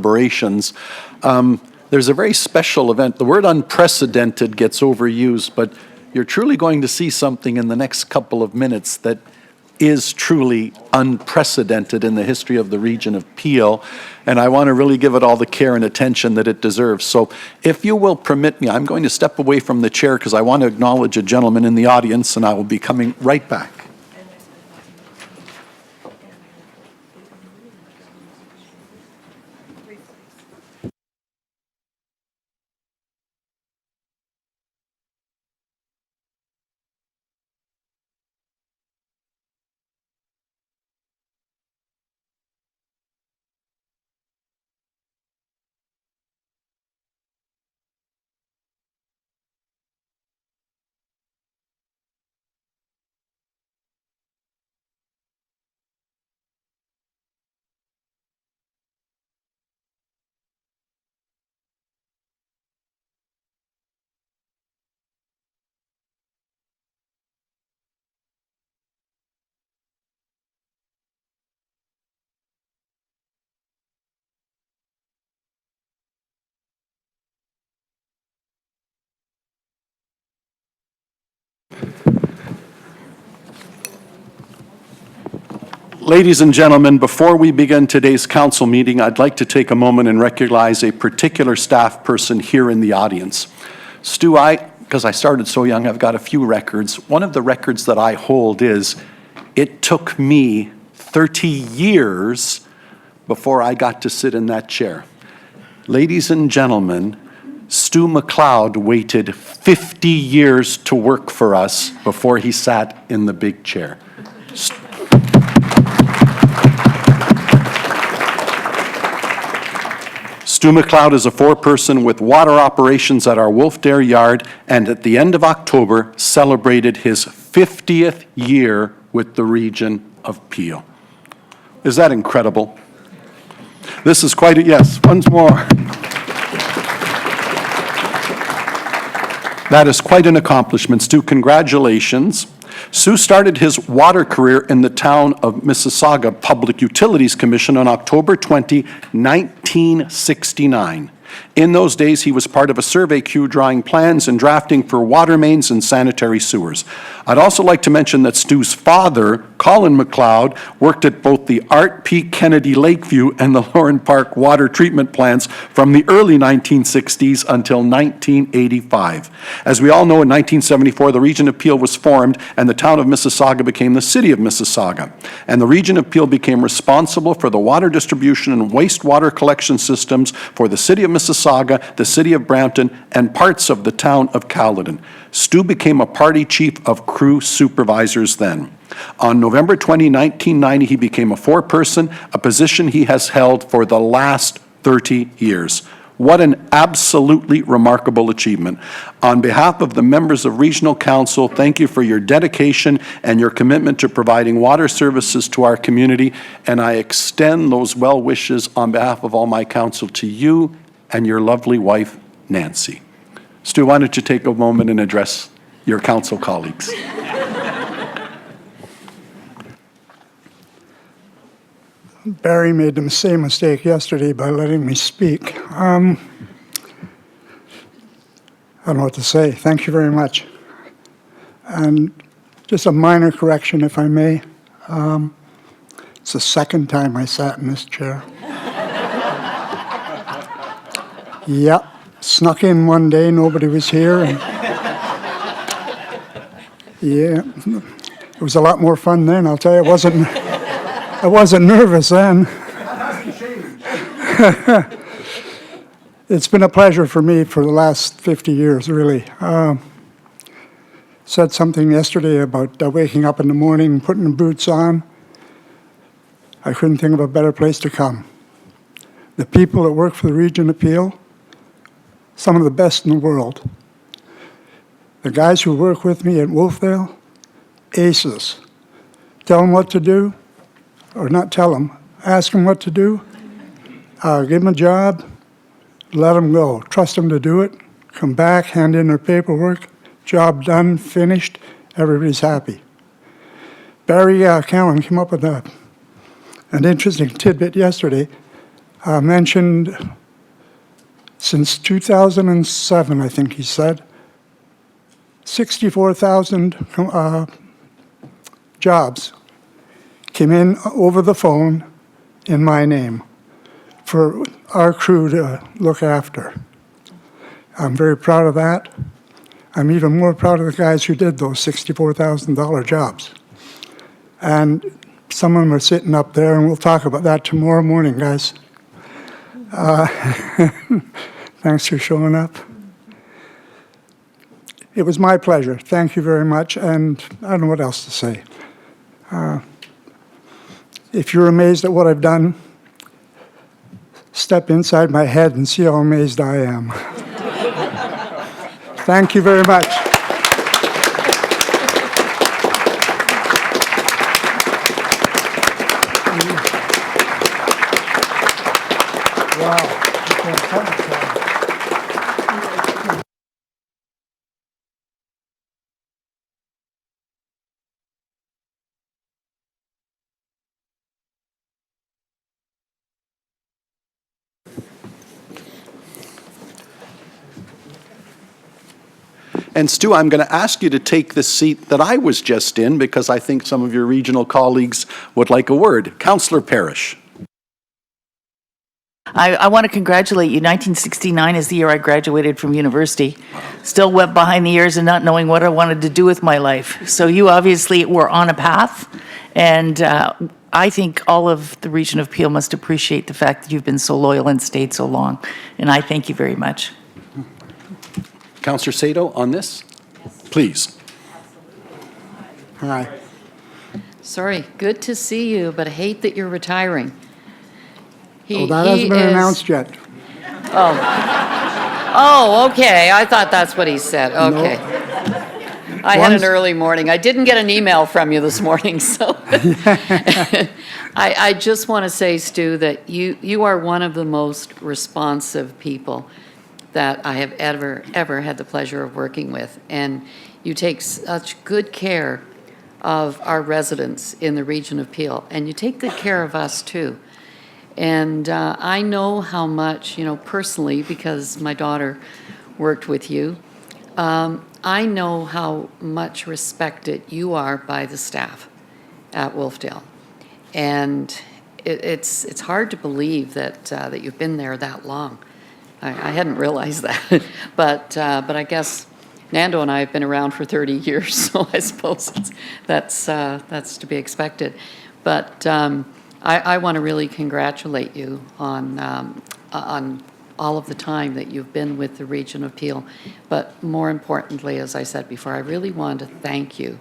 deliberations. There's a very special event. The word unprecedented gets overused, but you're truly going to see something in the next couple of minutes that is truly unprecedented in the history of the region of Peel, and I want to really give it all the care and attention that it deserves. So if you will permit me, I'm going to step away from the chair because I want to acknowledge a gentleman in the audience, and I will be coming right back. Ladies and gentlemen, before we begin today's council meeting, I'd like to take a moment and recognize a particular staff person here in the audience. Stu, because I started so young, I've got a few records. One of the records that I hold is it took me 30 years before I got to sit in that chair. Ladies and gentlemen, Stu McLeod waited 50 years to work for us before he sat in the big chair. Stu McLeod is a foreperson with water operations at our Wolfdare Yard, and at the end of October celebrated his 50th year with the region of Peel. Is that incredible? This is quite a, yes, once more. That is quite an accomplishment, Stu. Congratulations. Stu started his water career in the town of Mississauga Public Utilities Commission on October 20, 1969. In those days, he was part of a survey crew drawing plans and drafting for water mains and sanitary sewers. I'd also like to mention that Stu's father, Colin McLeod, worked at both the Art P. Kennedy Lakeview and the Lauren Park water treatment plants from the early 1960s until 1985. As we all know, in 1974, the region of Peel was formed and the town of Mississauga became the city of Mississauga. And the region of Peel became responsible for the water distribution and wastewater collection systems for the city of Mississauga, the city of Brampton, and parts of the town of Caledon. Stu became a party chief of crew supervisors then. On November 20, 1990, he became a foreperson, a position he has held for the last 30 years. What an absolutely remarkable achievement. On behalf of the members of Regional Council, thank you for your dedication and your commitment to providing water services to our community, and I extend those well wishes on behalf of all my council to you and your lovely wife, Nancy. Stu, why don't you take a moment and address your council colleagues? Barry made the same mistake yesterday by letting me speak. I don't know what to say. Thank you very much. And just a minor correction, if I may. It's the second time I sat in this chair. Yep. Snuck in one day, nobody was here. And yeah, it was a lot more fun then, I'll tell you. I wasn't nervous then. It's been a pleasure for me for the last 50 years, really. Said something yesterday about waking up in the morning and putting the boots on. I couldn't think of a better place to come. The people that work for the Region of Peel, some of the best in the world. The guys who work with me at Wolfdale, aces. Tell them what to do, or not tell them, ask them what to do, give them a job, let them go. Trust them to do it, come back, hand in their paperwork, job done, finished, everybody's happy. Barry Cowan came up with an interesting tidbit yesterday. mentioned since 2007, I think he said, 64,000 jobs came in over the phone in my name for our crew to look after. I'm very proud of that. I'm even more proud of the guys who did those $64,000 jobs. And some of them are sitting up there, and we'll talk about that tomorrow morning, guys. Thanks for showing up. It was my pleasure. Thank you very much, and I don't know what else to say. If you're amazed at what I've done, step inside my head and see how amazed I am. Thank you very much. Wow. And Stu, I'm going to ask you to take the seat that I was just in because I think some of your regional colleagues would like a word. Councillor Parrish. I want to congratulate you. 1969 is the year I graduated from university. Still wet behind the ears and not knowing what I wanted to do with my life. So you obviously were on a path, and I think all of the region of Peel must appreciate the fact that you've been so loyal and stayed so long. And I thank you very much. Councillor Sato on this? Please. Hi. Sorry, good to see you, but I hate that you're retiring. Well, that hasn't been announced yet. Oh, okay, I thought that's what he said, okay. I had Once- an early morning. I didn't get an email from you this morning, so. I just want to say, Stu, that you are one of the most responsive people that I have ever had the pleasure of working with. And you take such good care of our residents in the region of Peel, and you take good care of us, too. And I know how much, personally, because my daughter worked with you, I know how much respected you are by the staff at Wolfdale. And it's hard to believe that you've been there that long. I hadn't realized that. But I guess Nando and I have been around for 30 years, so I suppose that's to be expected. But I want to really congratulate you on all of the time that you've been with the region of Peel. But more importantly, as I said before, I really want to thank you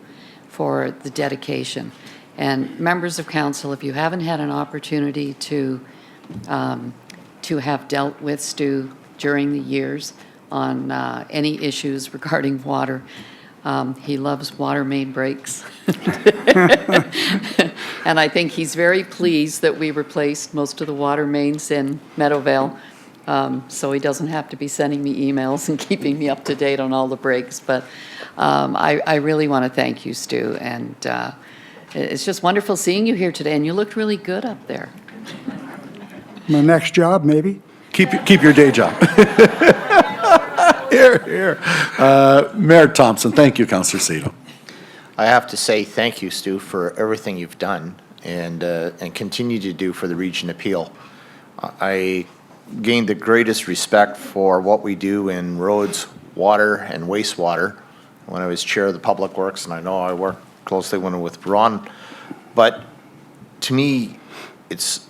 for the dedication. And members of council, if you haven't had an opportunity to have dealt with Stu during the years on any issues regarding water, he loves water main breaks. And I think he's very pleased that we replaced most of the water mains in Meadowvale, so he doesn't have to be sending me emails and keeping me up to date on all the breaks. But I really want to thank you, Stu, and it's just wonderful seeing you here today, and you looked really good up there. My next job, maybe? Keep your day job. Here. Mayor Thompson. Thank you, Councillor Sato. I have to say thank you, Stu, for everything you've done and continue to do for the region of Peel. I gained the greatest respect for what we do in roads, water, and wastewater when I was chair of the Public Works, and I know I worked closely with Ron. But to me, it's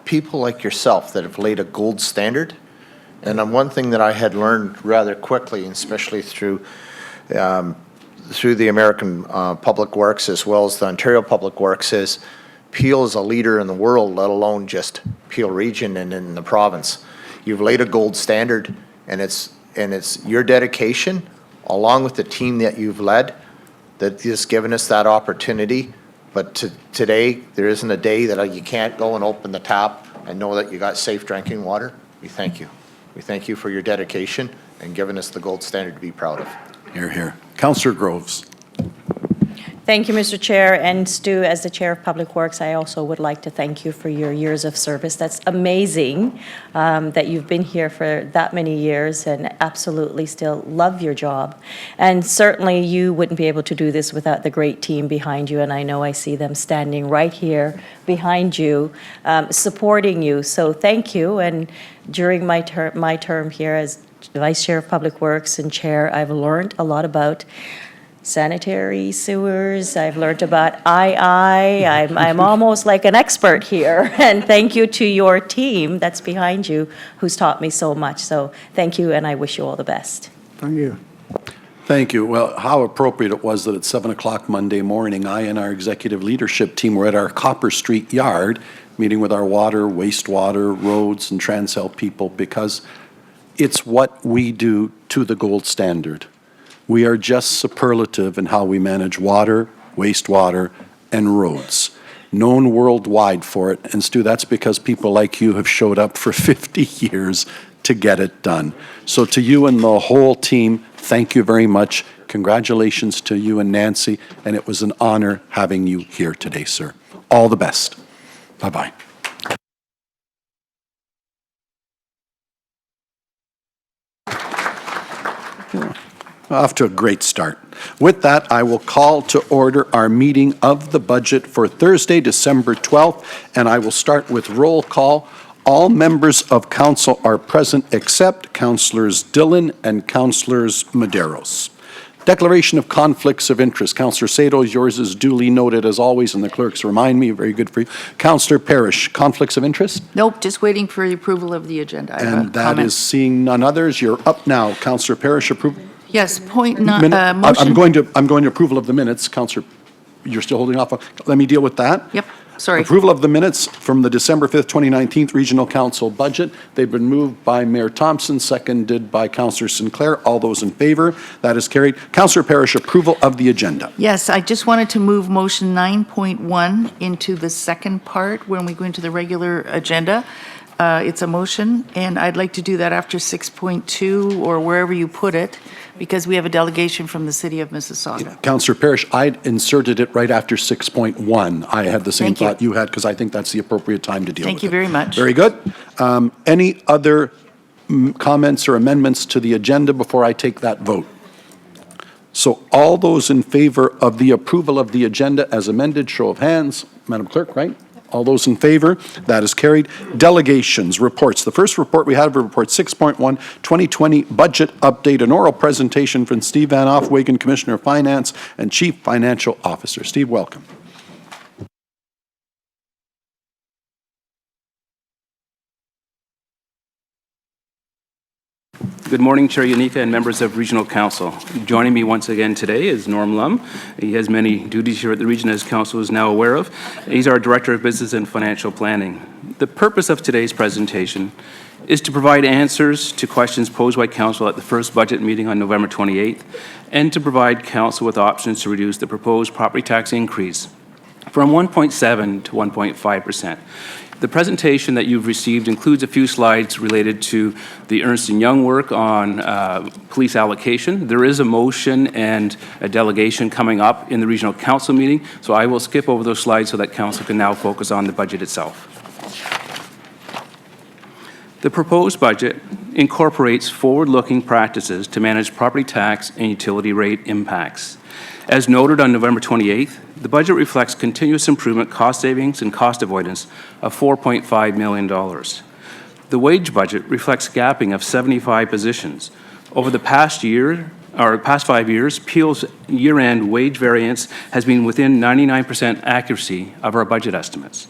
people like yourself that have laid a gold standard. And one thing that I had learned rather quickly, and especially through the American Public Works as well as the Ontario Public Works, is Peel is a leader in the world, let alone just Peel region and in the province. You've laid a gold standard, and it's your dedication, along with the team that you've led, that has given us that opportunity. But today, there isn't a day that you can't go and open the tap and know that you got safe drinking water. We thank you. We thank you for your dedication and giving us the gold standard to be proud of. Here. Councillor Groves. Thank you, Mr. Chair. And Stu, as the Chair of Public Works, I also would like to thank you for your years of service. That's amazing that you've been here for that many years and absolutely still love your job. And certainly you wouldn't be able to do this without the great team behind you. And I know I see them standing right here behind you, supporting you. So thank you. And during my term here as Vice Chair of Public Works and Chair, I've learned a lot about sanitary sewers. I've learned about I'm almost like an expert here. And thank you to your team that's behind you who's taught me so much. So thank you, and I wish you all the best. Thank you. Thank you. Well, how appropriate it was that at 7 o'clock Monday morning, I and our executive leadership team were at our Copper Street yard, meeting with our water, wastewater, roads, and TransHealth people, because it's what we do to the gold standard. We are just superlative in how we manage water, wastewater, and roads. Known worldwide for it. And Stu, that's because people like you have showed up for 50 years to get it done. So to you and the whole team, thank you very much. Congratulations to you and Nancy, and it was an honor having you here today, sir. All the best. Bye-bye. Off to a great start. With that, I will call to order our meeting of the budget for Thursday, December 12th, and I will start with roll call. All members of council are present except Councillors Dillon and Councillors Maderos. Declaration of conflicts of interest. Councillor Sato, yours is duly noted as always, and the clerks remind me, very good for you. Councillor Parrish, conflicts of interest? Nope, just waiting for the approval of the agenda. I have a And that comment. is seeing none others. You're up now. Councillor Parrish, approval? Yes, point nine, Minute- I'm motion. going to approval of the minutes. Counselor, you're still holding off. Let me deal with that. Yep, sorry. Approval of the minutes from the December 5th, 2019 Regional Council budget. They've been moved by Mayor Thompson, seconded by Councillor Sinclair. All those in favor? That is carried. Councillor Parrish, approval of the agenda. Yes, I just wanted to move motion 9.1 into the second part when we go into the regular agenda. It's a motion, and I'd like to do that after 6.2 or wherever you put it, because we have a delegation from the city of Mississauga. Councillor Parrish, I'd inserted it right after 6.1. I had the same Thank you. thought you had, because I think that's the appropriate time to deal with it. Thank you very much. Very good. Any other comments or amendments to the agenda before I take that vote? So all those in favor of the approval of the agenda as amended, show of hands. Madam Clerk, right? All those in favor? That is carried. Delegations, reports. The first report we have, Report 6.1, 2020 Budget Update, an oral presentation from Steve Van Offwegen, Commissioner of Finance and Chief Financial Officer. Steve, welcome. Good morning, Chair Yanika and members of Regional Council. Joining me once again today is Norm Lum. He has many duties here at the region, as Council is now aware of. He's our Director of Business and Financial Planning. The purpose of today's presentation is to provide answers to questions posed by Council at the first budget meeting on November 28th, and to provide Council with options to reduce the proposed property tax increase from 1.7 to 1.5%. The presentation that you've received includes a few slides related to the Ernst & Young work on police allocation. There is a motion and a delegation coming up in the Regional Council meeting, so I will skip over those slides so that Council can now focus on the budget itself. The proposed budget incorporates forward-looking practices to manage property tax and utility rate impacts. As noted on November 28th, the budget reflects continuous improvement, cost savings, and cost avoidance of $4.5 million. The wage budget reflects gapping of 75 positions. Over the past 5 years, Peel's year-end wage variance has been within 99% accuracy of our budget estimates.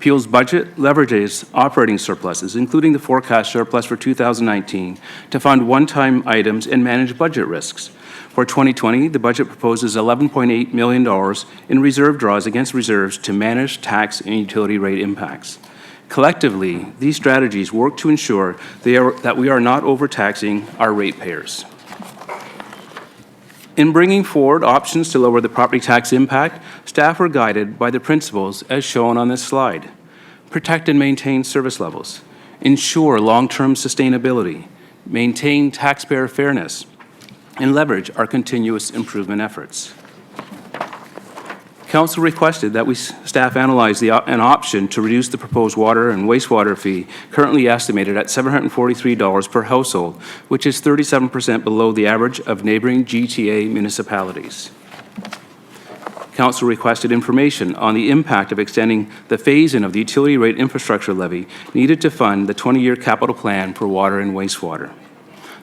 Peel's budget leverages operating surpluses, including the forecast surplus for 2019, to fund one-time items and manage budget risks. For 2020, the budget proposes $11.8 million in reserve draws against reserves to manage tax and utility rate impacts. Collectively, these strategies work to ensure that we are not overtaxing our ratepayers. In bringing forward options to lower the property tax impact, staff were guided by the principles as shown on this slide. Protect and maintain service levels, ensure long-term sustainability, maintain taxpayer fairness, and leverage our continuous improvement efforts. Council requested that staff analyze an option to reduce the proposed water and wastewater fee, currently estimated at $743 per household, which is 37% below the average of neighboring GTA municipalities. Council requested information on the impact of extending the phase-in of the utility rate infrastructure levy needed to fund the 20-year capital plan for water and wastewater.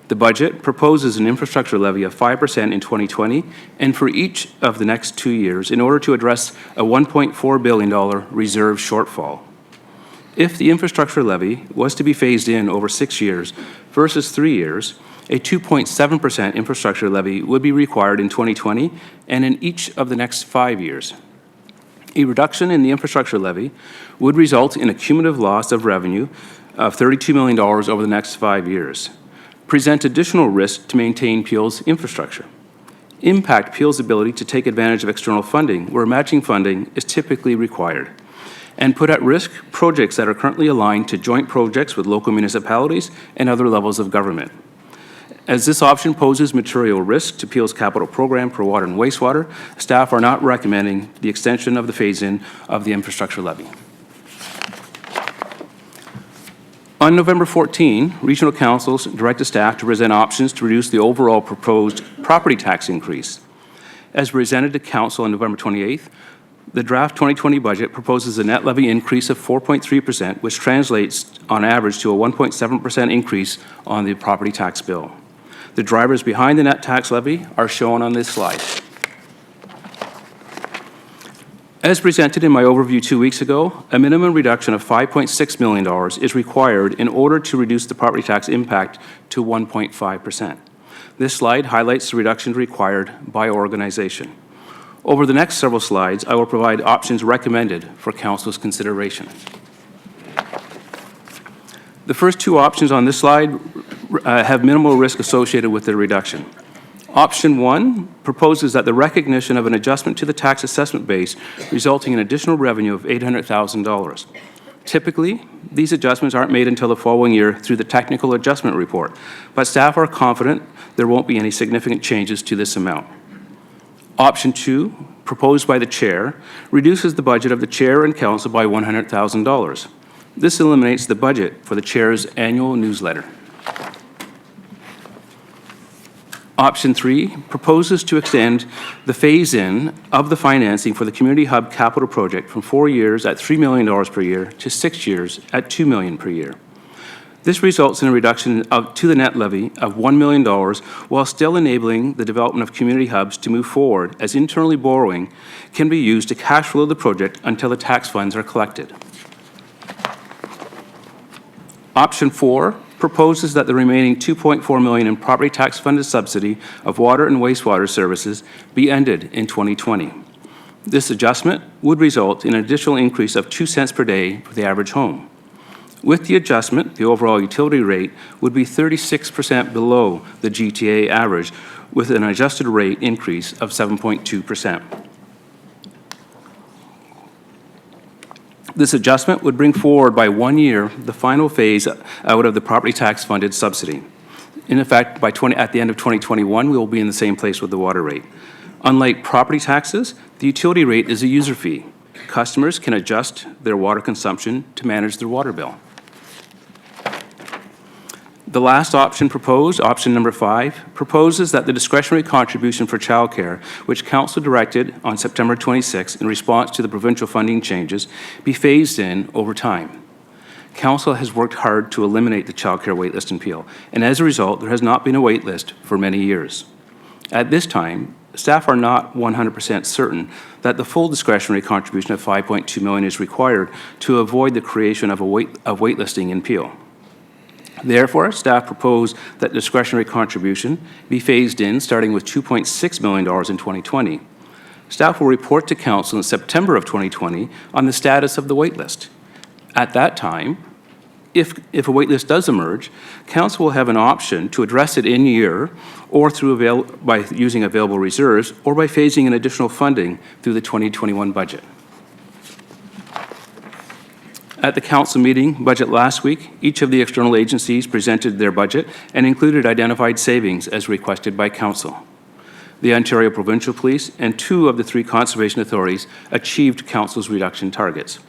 The budget proposes an infrastructure levy of 5% in 2020 and for each of the next 2 years in order to address a $1.4 billion reserve shortfall. If the infrastructure levy was to be phased in over 6 years versus 3 years, a 2.7% infrastructure levy would be required in 2020 and in each of the next 5 years. A reduction in the infrastructure levy would result in a cumulative loss of revenue of $32 million over the next 5 years. Present additional risk to maintain Peel's infrastructure. Impact Peel's ability to take advantage of external funding where matching funding is typically required. And put at risk projects that are currently aligned to joint projects with local municipalities and other levels of government. As this option poses material risk to Peel's capital program for water and wastewater, staff are not recommending the extension of the phase-in of the infrastructure levy. On November 14, regional councils directed staff to present options to reduce the overall proposed property tax increase. As presented to council on November 28th, the draft 2020 budget proposes a net levy increase of 4.3%, which translates on average to a 1.7% increase on the property tax bill. The drivers behind the net tax levy are shown on this slide. As presented in my overview 2 weeks ago, a minimum reduction of $5.6 million is required in order to reduce the property tax impact to 1.5%. This slide highlights the reduction required by organization. Over the next several slides, I will provide options recommended for council's consideration. The first two options on this slide have minimal risk associated with the reduction. Option 1 proposes that the recognition of an adjustment to the tax assessment base resulting in additional revenue of $800,000. Typically, these adjustments aren't made until the following year through the technical adjustment report, but staff are confident there won't be any significant changes to this amount. Option 2, proposed by the chair, reduces the budget of the chair and council by $100,000. This eliminates the budget for the chair's annual newsletter. Option 3 proposes to extend the phase-in of the financing for the Community Hub capital project from 4 years at $3 million per year to 6 years at $2 million per year. This results in a reduction to the net levy of $1 million while still enabling the development of community hubs to move forward as internally borrowing can be used to cash flow the project until the tax funds are collected. Option 4 proposes that the remaining $2.4 million in property tax funded subsidy of water and wastewater services be ended in 2020. This adjustment would result in an additional increase of 2 cents per day for the average home. With the adjustment, the overall utility rate would be 36% below the GTA average, with an adjusted rate increase of 7.2%. This adjustment would bring forward by 1 year the final phase out of the property tax funded subsidy. In effect, at the end of 2021, we will be in the same place with the water rate. Unlike property taxes, the utility rate is a user fee. Customers can adjust their water consumption to manage their water bill. The last option proposed, option number 5, proposes that the discretionary contribution for childcare, which Council directed on September 26 in response to the provincial funding changes, be phased in over time. Council has worked hard to eliminate the childcare waitlist in Peel, and as a result, there has not been a waitlist for many years. At this time, staff are not 100% certain that the full discretionary contribution of $5.2 million is required to avoid the creation of waitlisting in Peel. Therefore, staff propose that discretionary contribution be phased in, starting with $2.6 million in 2020. Staff will report to Council in September of 2020 on the status of the waitlist. At that time, if a waitlist does emerge, Council will have an option to address it in year or by using available reserves or by phasing in additional funding through the 2021 budget. At the Council meeting budget last week, each of the external agencies presented their budget and included identified savings as requested by Council. The Ontario Provincial Police and 2 of the 3 conservation authorities achieved council's reduction targets.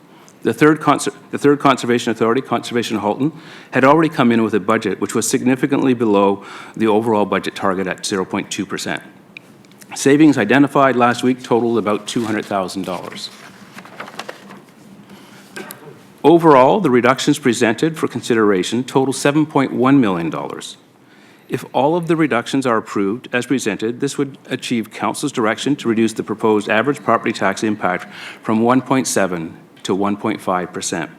The third conservation authority, Conservation Halton, had already come in with a budget which was significantly below the overall budget target at 0.2%. Savings identified last week totaled about $200,000. Overall, the reductions presented for consideration total $7.1 million. If all of the reductions are approved as presented, this would achieve council's direction to reduce the proposed average property tax impact from 1.7 to 1.5%.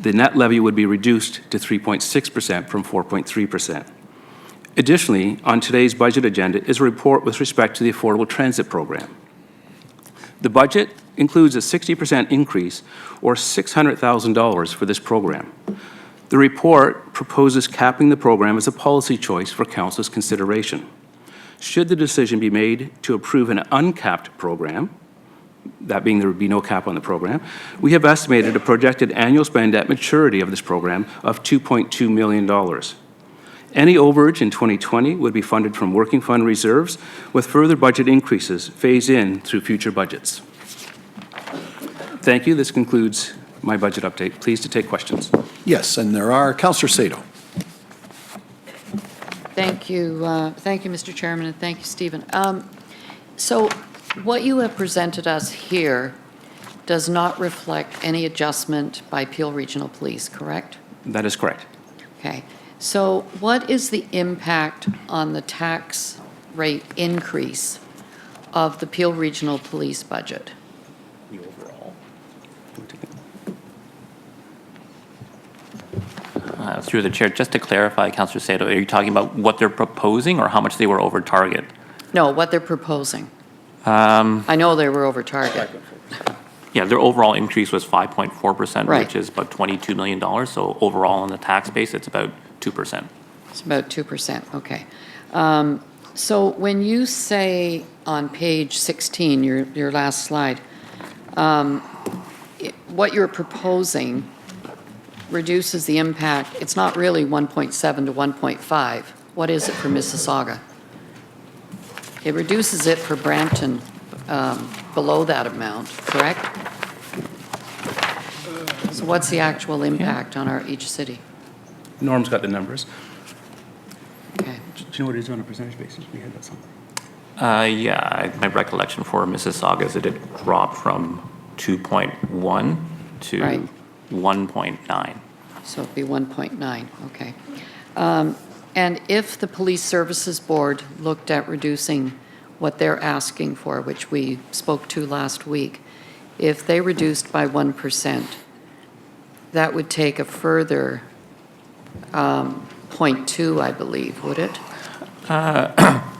The net levy would be reduced to 3.6% from 4.3%. Additionally, on today's budget agenda is a report with respect to the Affordable Transit Program. The budget includes a 60% increase, or $600,000 for this program. The report proposes capping the program as a policy choice for council's consideration. Should the decision be made to approve an uncapped program, that being there would be no cap on the program, we have estimated a projected annual spend at maturity of this program of $2.2 million. Any overage in 2020 would be funded from working fund reserves, with further budget increases phased in through future budgets. Thank you. This concludes my budget update. Pleased to take questions. Yes, and there are. Councillor Sato. Thank you, Mr. Chairman, and thank you, Stephen. So what you have presented us here does not reflect any adjustment by Peel Regional Police, correct? That is correct. Okay. So what is the impact on the tax rate increase of the Peel Regional Police budget? The overall. Through the chair, just to clarify, Councillor Sato, are you talking about what they're proposing or how much they were over target? No, what they're proposing. I know they were over target. Yeah, their overall increase was 5.4%, Right. which is about $22 million. So overall on the tax base, it's about 2%. It's about 2%, okay. So when you say on page 16, your last slide, what you're proposing reduces the impact, it's not really 1.7 to 1.5. What is it for Mississauga? It reduces it for Brampton below that amount, correct? So what's the actual impact on each city? Norm's got the numbers. Okay. Do you know what it is on a percentage basis? We had that something. My recollection for Mississauga is that it dropped from 2.1 to Right. 1.9. So it'd be 1.9, okay. And if the Police Services Board looked at reducing what they're asking for, which we spoke to last week, if they reduced by 1%, that would take a further 0.2, I believe, would it?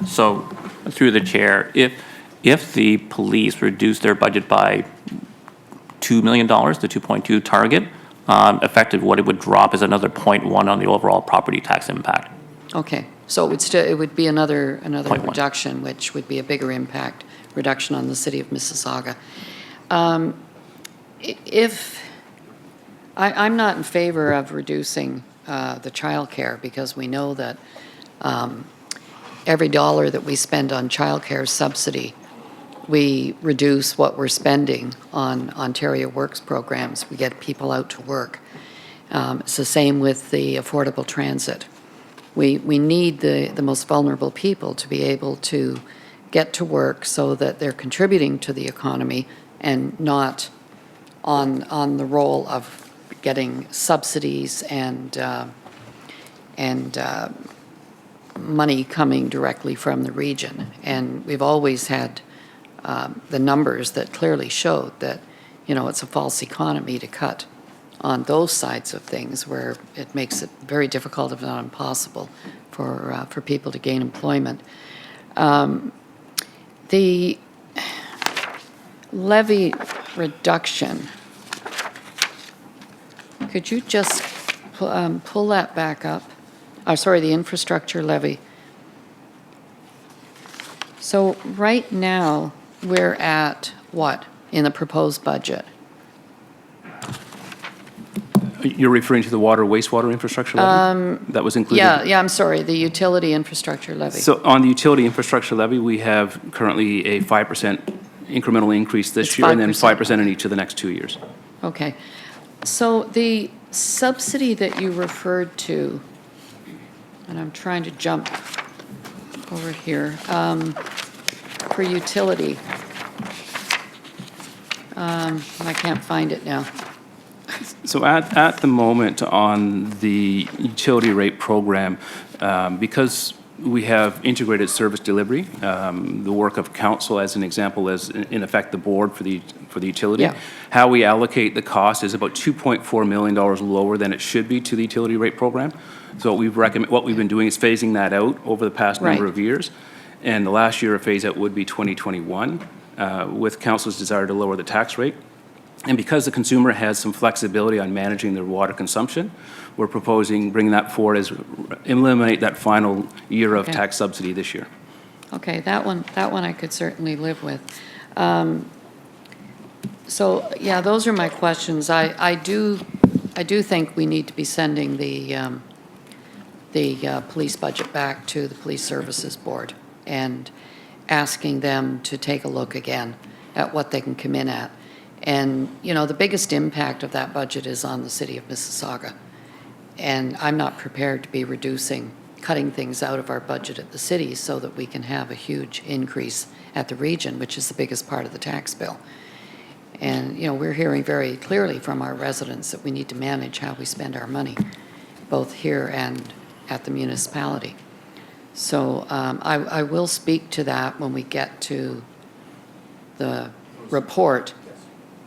So through the chair, if the police reduce their budget by $2 million, the 2.2 target, effective what it would drop is another 0.1 on the overall property tax impact. Okay, so it would be another 0.1. reduction, which would be a bigger impact, reduction on the city of Mississauga. I'm not in favor of reducing the childcare, because we know that every dollar that we spend on childcare subsidy, we reduce what we're spending on Ontario Works programs. We get people out to work. It's the same with the affordable transit. We need the most vulnerable people to be able to get to work so that they're contributing to the economy and not on the role of getting subsidies and money coming directly from the region. And we've always had the numbers that clearly showed that, it's a false economy to cut on those sides of things, where it makes it very difficult, if not impossible, for people to gain employment. The levy reduction, could you just pull that back up? Sorry, the infrastructure levy. So right now, we're at what in the proposed budget? You're referring to the water wastewater infrastructure levy? That was included? Yeah, I'm sorry, the utility infrastructure levy. So on the utility infrastructure levy, we have currently a 5% incremental increase this It's year, and then 5%. 5% in each of the next 2 years. Okay. So the subsidy that you referred to, and I'm trying to jump over here, for utility. I can't find it now. So at the moment on the utility rate program, because we have integrated service delivery, the work of council as an example is in effect the board for the utility. Yeah. How we allocate the cost is about $2.4 million lower than it should be to the utility rate program. So what we've been doing is phasing that out over the past number Right. of years. And the last year of phase out would be 2021, with council's desire to lower the tax rate. And because the consumer has some flexibility on managing their water consumption, we're proposing bringing that forward as eliminate that final year of Okay. tax subsidy this year. Okay, that one I could certainly live with. So, yeah, those are my questions. I do think we need to be sending the police budget back to the Police Services Board and asking them to take a look again at what they can come in at. And, you know, the biggest impact of that budget is on the city of Mississauga. And I'm not prepared to be cutting things out of our budget at the city so that we can have a huge increase at the region, which is the biggest part of the tax bill. And, you know, we're hearing very clearly from our residents that we need to manage how we spend our money, both here and at the municipality. So I will speak to that when we get to the report.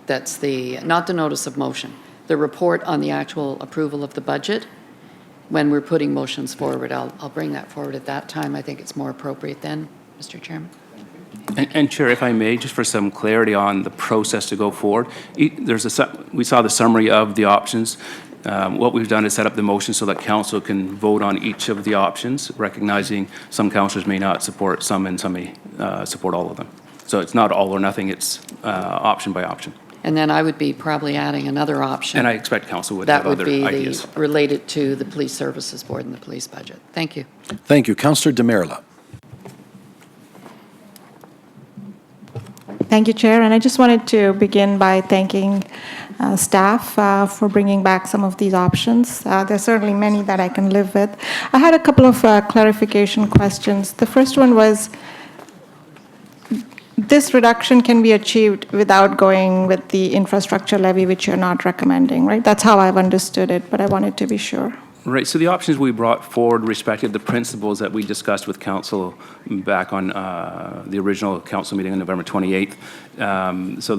That's not the notice of motion, the report on the actual approval of the budget. When we're putting motions forward, I'll bring that forward at that time. I think it's more appropriate then, Mr. Chairman. And Chair, if I may, just for some clarity on the process to go forward, we saw the summary of the options. What we've done is set up the motion so that council can vote on each of the options, recognizing some councilors may not support some and some may support all of them. So it's not all or nothing, it's option by option. And then I would be probably adding another option. And I expect council would That have would other be ideas. related to the Police Services Board and the police budget. Thank you. Thank you. Councillor Demerla. Thank you, Chair. And I just wanted to begin by thanking staff for bringing back some of these options. There's certainly many that I can live with. I had a couple of clarification questions. The first one was, this reduction can be achieved without going with the infrastructure levy, which you're not recommending, right? That's how I've understood it, but I wanted to be sure. Right, so the options we brought forward respected the principles that we discussed with council back on the original council meeting on November 28th. So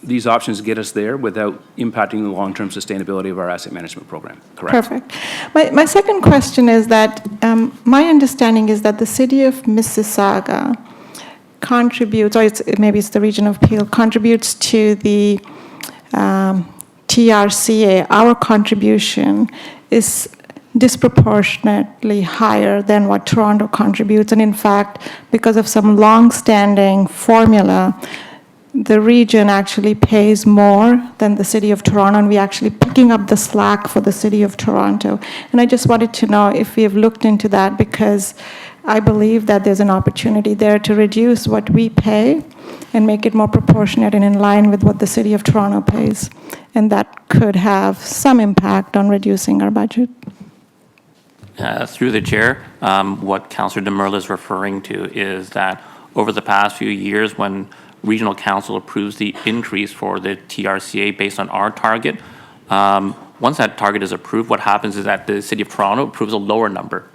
these options get us there without impacting the long-term sustainability of our asset management program, correct? Perfect. My second question is that my understanding is that the city of Mississauga contributes, or maybe it's the region of Peel, contributes to the TRCA. Our contribution is disproportionately higher than what Toronto contributes. And in fact, because of some long-standing formula, the region actually pays more than the city of Toronto, and we're actually picking up the slack for the city of Toronto. And I just wanted to know if we have looked into that, because I believe that there's an opportunity there to reduce what we pay and make it more proportionate and in line with what the city of Toronto pays. And that could have some impact on reducing our budget. Through the chair, what Councillor Demerla is referring to is that over the past few years, when regional council approves the increase for the TRCA based on our target, once that target is approved, what happens is that the city of Toronto approves a lower number.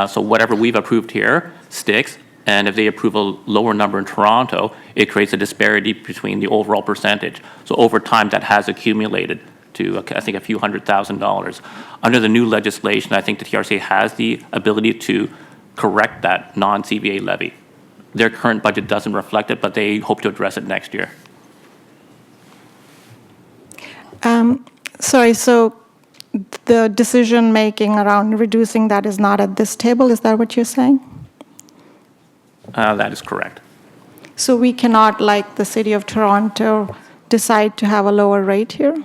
So whatever we've approved here sticks, and if they approve a lower number in Toronto, it creates a disparity between the overall percentage. So over time, that has accumulated to, I think, a few $100,000. Under the new legislation, I think the TRCA has the ability to correct that non-CVA levy. Their current budget doesn't reflect it, but they hope to address it next year. Sorry, so the decision-making around reducing that is not at this table, is that what you're saying? That is correct. So we cannot, like the city of Toronto, decide to have a lower rate here?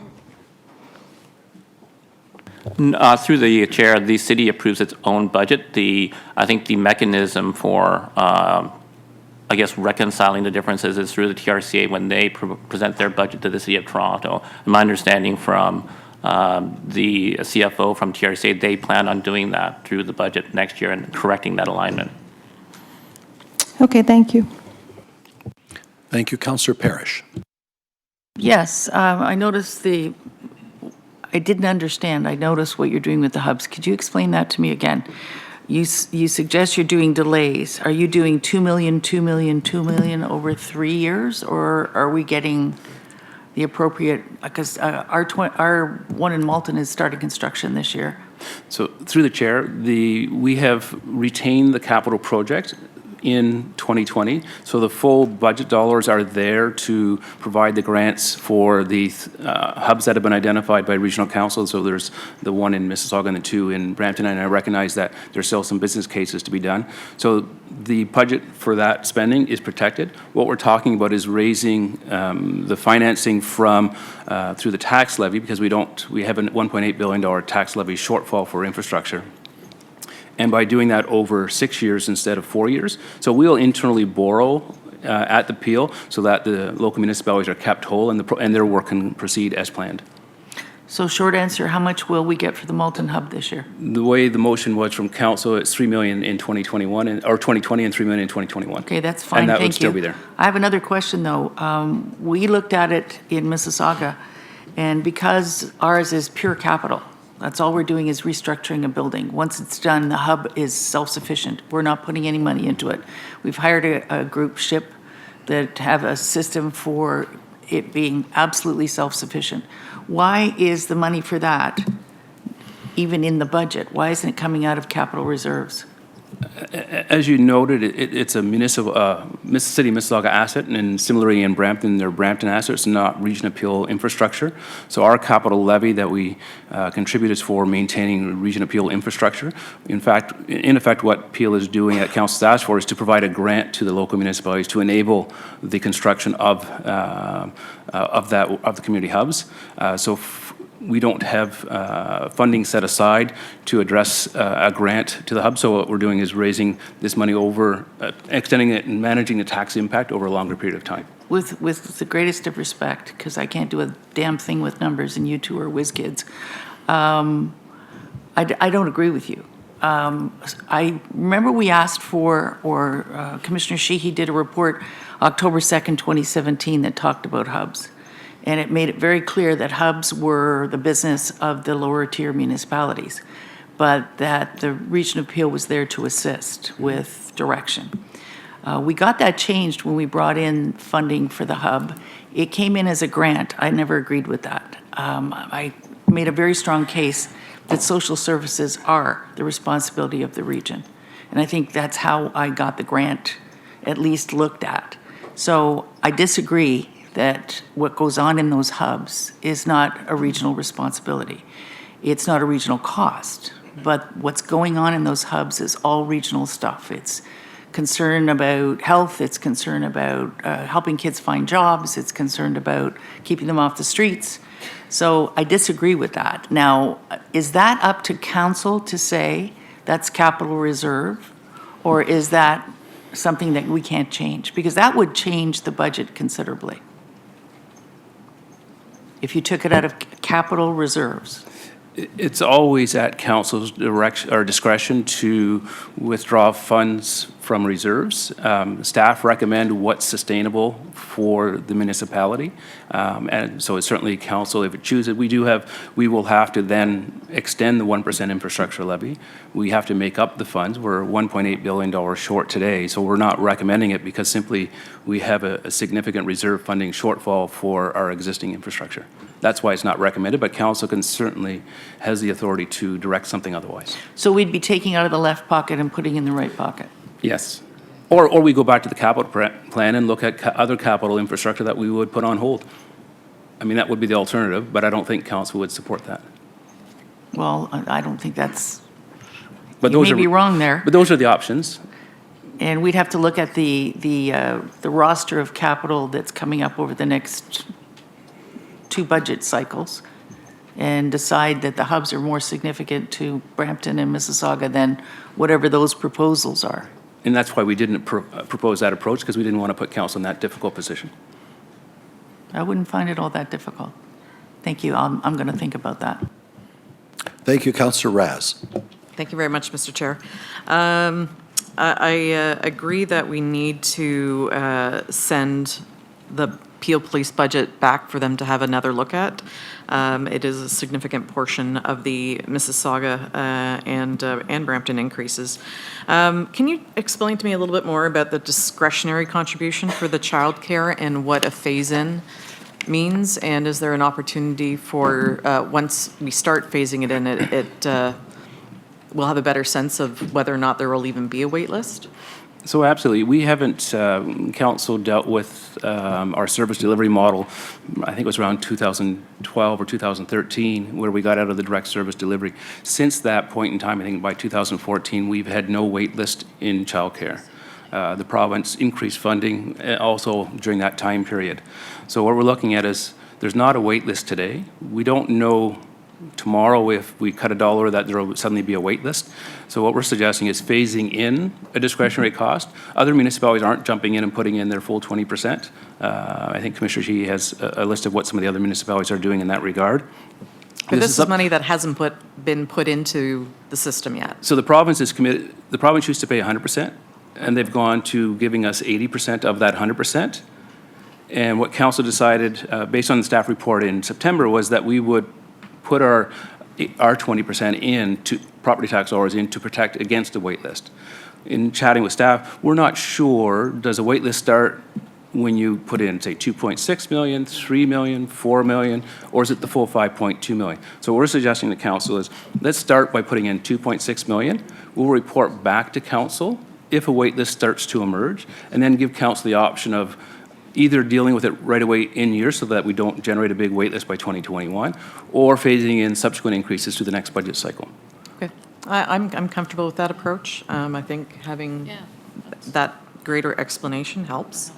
Through the chair, the city approves its own budget. I think the mechanism for, I guess, reconciling the differences is through the TRCA when they present their budget to the City of Toronto. And my understanding from the CFO from TRCA, they plan on doing that through the budget next year and correcting that alignment. Okay, thank you. Thank you, Councillor Parrish. Yes, I noticed I didn't understand. I noticed what you're doing with the hubs. Could you explain that to me again? You suggest you're doing delays. Are you doing 2 million, 2 million, 2 million over 3 years? Or are we getting the appropriate, because our one in Malton is starting construction this year. So through the chair, we have retained the capital project in 2020. So the full budget dollars are there to provide the grants for the hubs that have been identified by regional council. So there's the one in Mississauga and the two in Brampton, and I recognize that there's still some business cases to be done. So the budget for that spending is protected. What we're talking about is raising the financing from through the tax levy, because we have a $1.8 billion tax levy shortfall for infrastructure. And by doing that over 6 years instead of 4 years. So we'll internally borrow at the Peel so that the local municipalities are kept whole and their work can proceed as planned. So short answer, how much will we get for the Malton Hub this year? The way the motion was from council, it's $3 million in 2021 or 2020 and $3 million in 2021. Okay, that's fine, and that thank would still you. be there. I have another question, though. We looked at it in Mississauga, and because ours is pure capital, that's all we're doing is restructuring a building. Once it's done, the hub is self-sufficient. We're not putting any money into it. We've hired a group ship that have a system for it being absolutely self-sufficient. Why is the money for that even in the budget? Why isn't it coming out of capital reserves? As you noted, it's a municipal, City Mississauga asset, and similarly in Brampton, they're Brampton assets, not Region of Peel infrastructure. So our capital levy that we contribute is for maintaining Region of Peel infrastructure. In effect, what Peel is doing at Council's ask for is to provide a grant to the local municipalities to enable the construction of the community hubs. We don't have funding set aside to address a grant to the hub. So what we're doing is raising this money over, extending it and managing the tax impact over a longer period of time. With the greatest of respect, because I can't do a damn thing with numbers and you two are whiz kids, I don't agree with you. I remember we asked for, or Commissioner Sheehy did a report October 2nd, 2017 that talked about hubs. And it made it very clear that hubs were the business of the lower tier municipalities, but that the Region of Peel was there to assist with direction. We got that changed when we brought in funding for the hub. It came in as a grant. I never agreed with that. I made a very strong case that social services are the responsibility of the region. And I think that's how I got the grant at least looked at. So I disagree that what goes on in those hubs is not a regional responsibility. It's not a regional cost, but what's going on in those hubs is all regional stuff. It's concern about health, it's concern about helping kids find jobs, it's concerned about keeping them off the streets. So I disagree with that. Now, is that up to council to say that's capital reserve, or is that something that we can't change? Because that would change the budget considerably if you took it out of capital reserves. It's always at council's direction or discretion to withdraw funds from reserves. Staff recommend what's sustainable for the municipality. And so it's certainly council, if it chooses, we will have to then extend the 1% infrastructure levy. We have to make up the funds. We're $1.8 billion short today, so we're not recommending it because simply we have a significant reserve funding shortfall for our existing infrastructure. That's why it's not recommended, but council can certainly has the authority to direct something otherwise. So we'd be taking out of the left pocket and putting in the right pocket. Yes. Or we go back to the capital plan and look at other capital infrastructure that we would put on hold. I mean, that would be the alternative, but I don't think council would support that. Well, I don't think that's, But you those may are, be wrong there. But those are the options. And we'd have to look at the roster of capital that's coming up over the next 2 budget cycles and decide that the hubs are more significant to Brampton and Mississauga than whatever those proposals are. And that's why we didn't propose that approach, because we didn't want to put council in that difficult position. I wouldn't find it all that difficult. Thank you. I'm going to think about that. Thank you, Councillor Raz. Thank you very much, Mr. Chair. I agree that we need to send the Peel Police budget back for them to have another look at. It is a significant portion of the Mississauga and Brampton increases. Can you explain to me a little bit more about the discretionary contribution for the childcare and what a phase-in means? And is there an opportunity for, once we start phasing it in, we'll have a better sense of whether or not there will even be a wait list? So absolutely. We haven't, council dealt with our service delivery model, I think it was around 2012 or 2013, where we got out of the direct service delivery. Since that point in time, I think by 2014, we've had no wait list in childcare. The province increased funding also during that time period. So what we're looking at is there's not a wait list today. We don't know tomorrow if we cut $1 that there will suddenly be a wait list. So what we're suggesting is phasing in a discretionary cost. Other municipalities aren't jumping in and putting in their full 20%. I think Commissioner Sheehy has a list of what some of the other municipalities are doing in that regard. But this is money that hasn't been put into the system yet. So the province is committed, the province used to pay 100%, and they've gone to giving us 80% of that 100%. And what council decided, based on the staff report in September, was that we would put our 20% in to property tax dollars in to protect against a wait list. In chatting with staff, we're not sure, does a wait list start when you put in, say, 2.6 million, 3 million, 4 million, or is it the full 5.2 million? So what we're suggesting to council is, let's start by putting in 2.6 million. We'll report back to council if a wait list starts to emerge, and then give council the option of either dealing with it right away in year so that we don't generate a big wait list by 2021, or phasing in subsequent increases to the next budget cycle. Okay, I'm comfortable with that approach. I think having that greater explanation helps.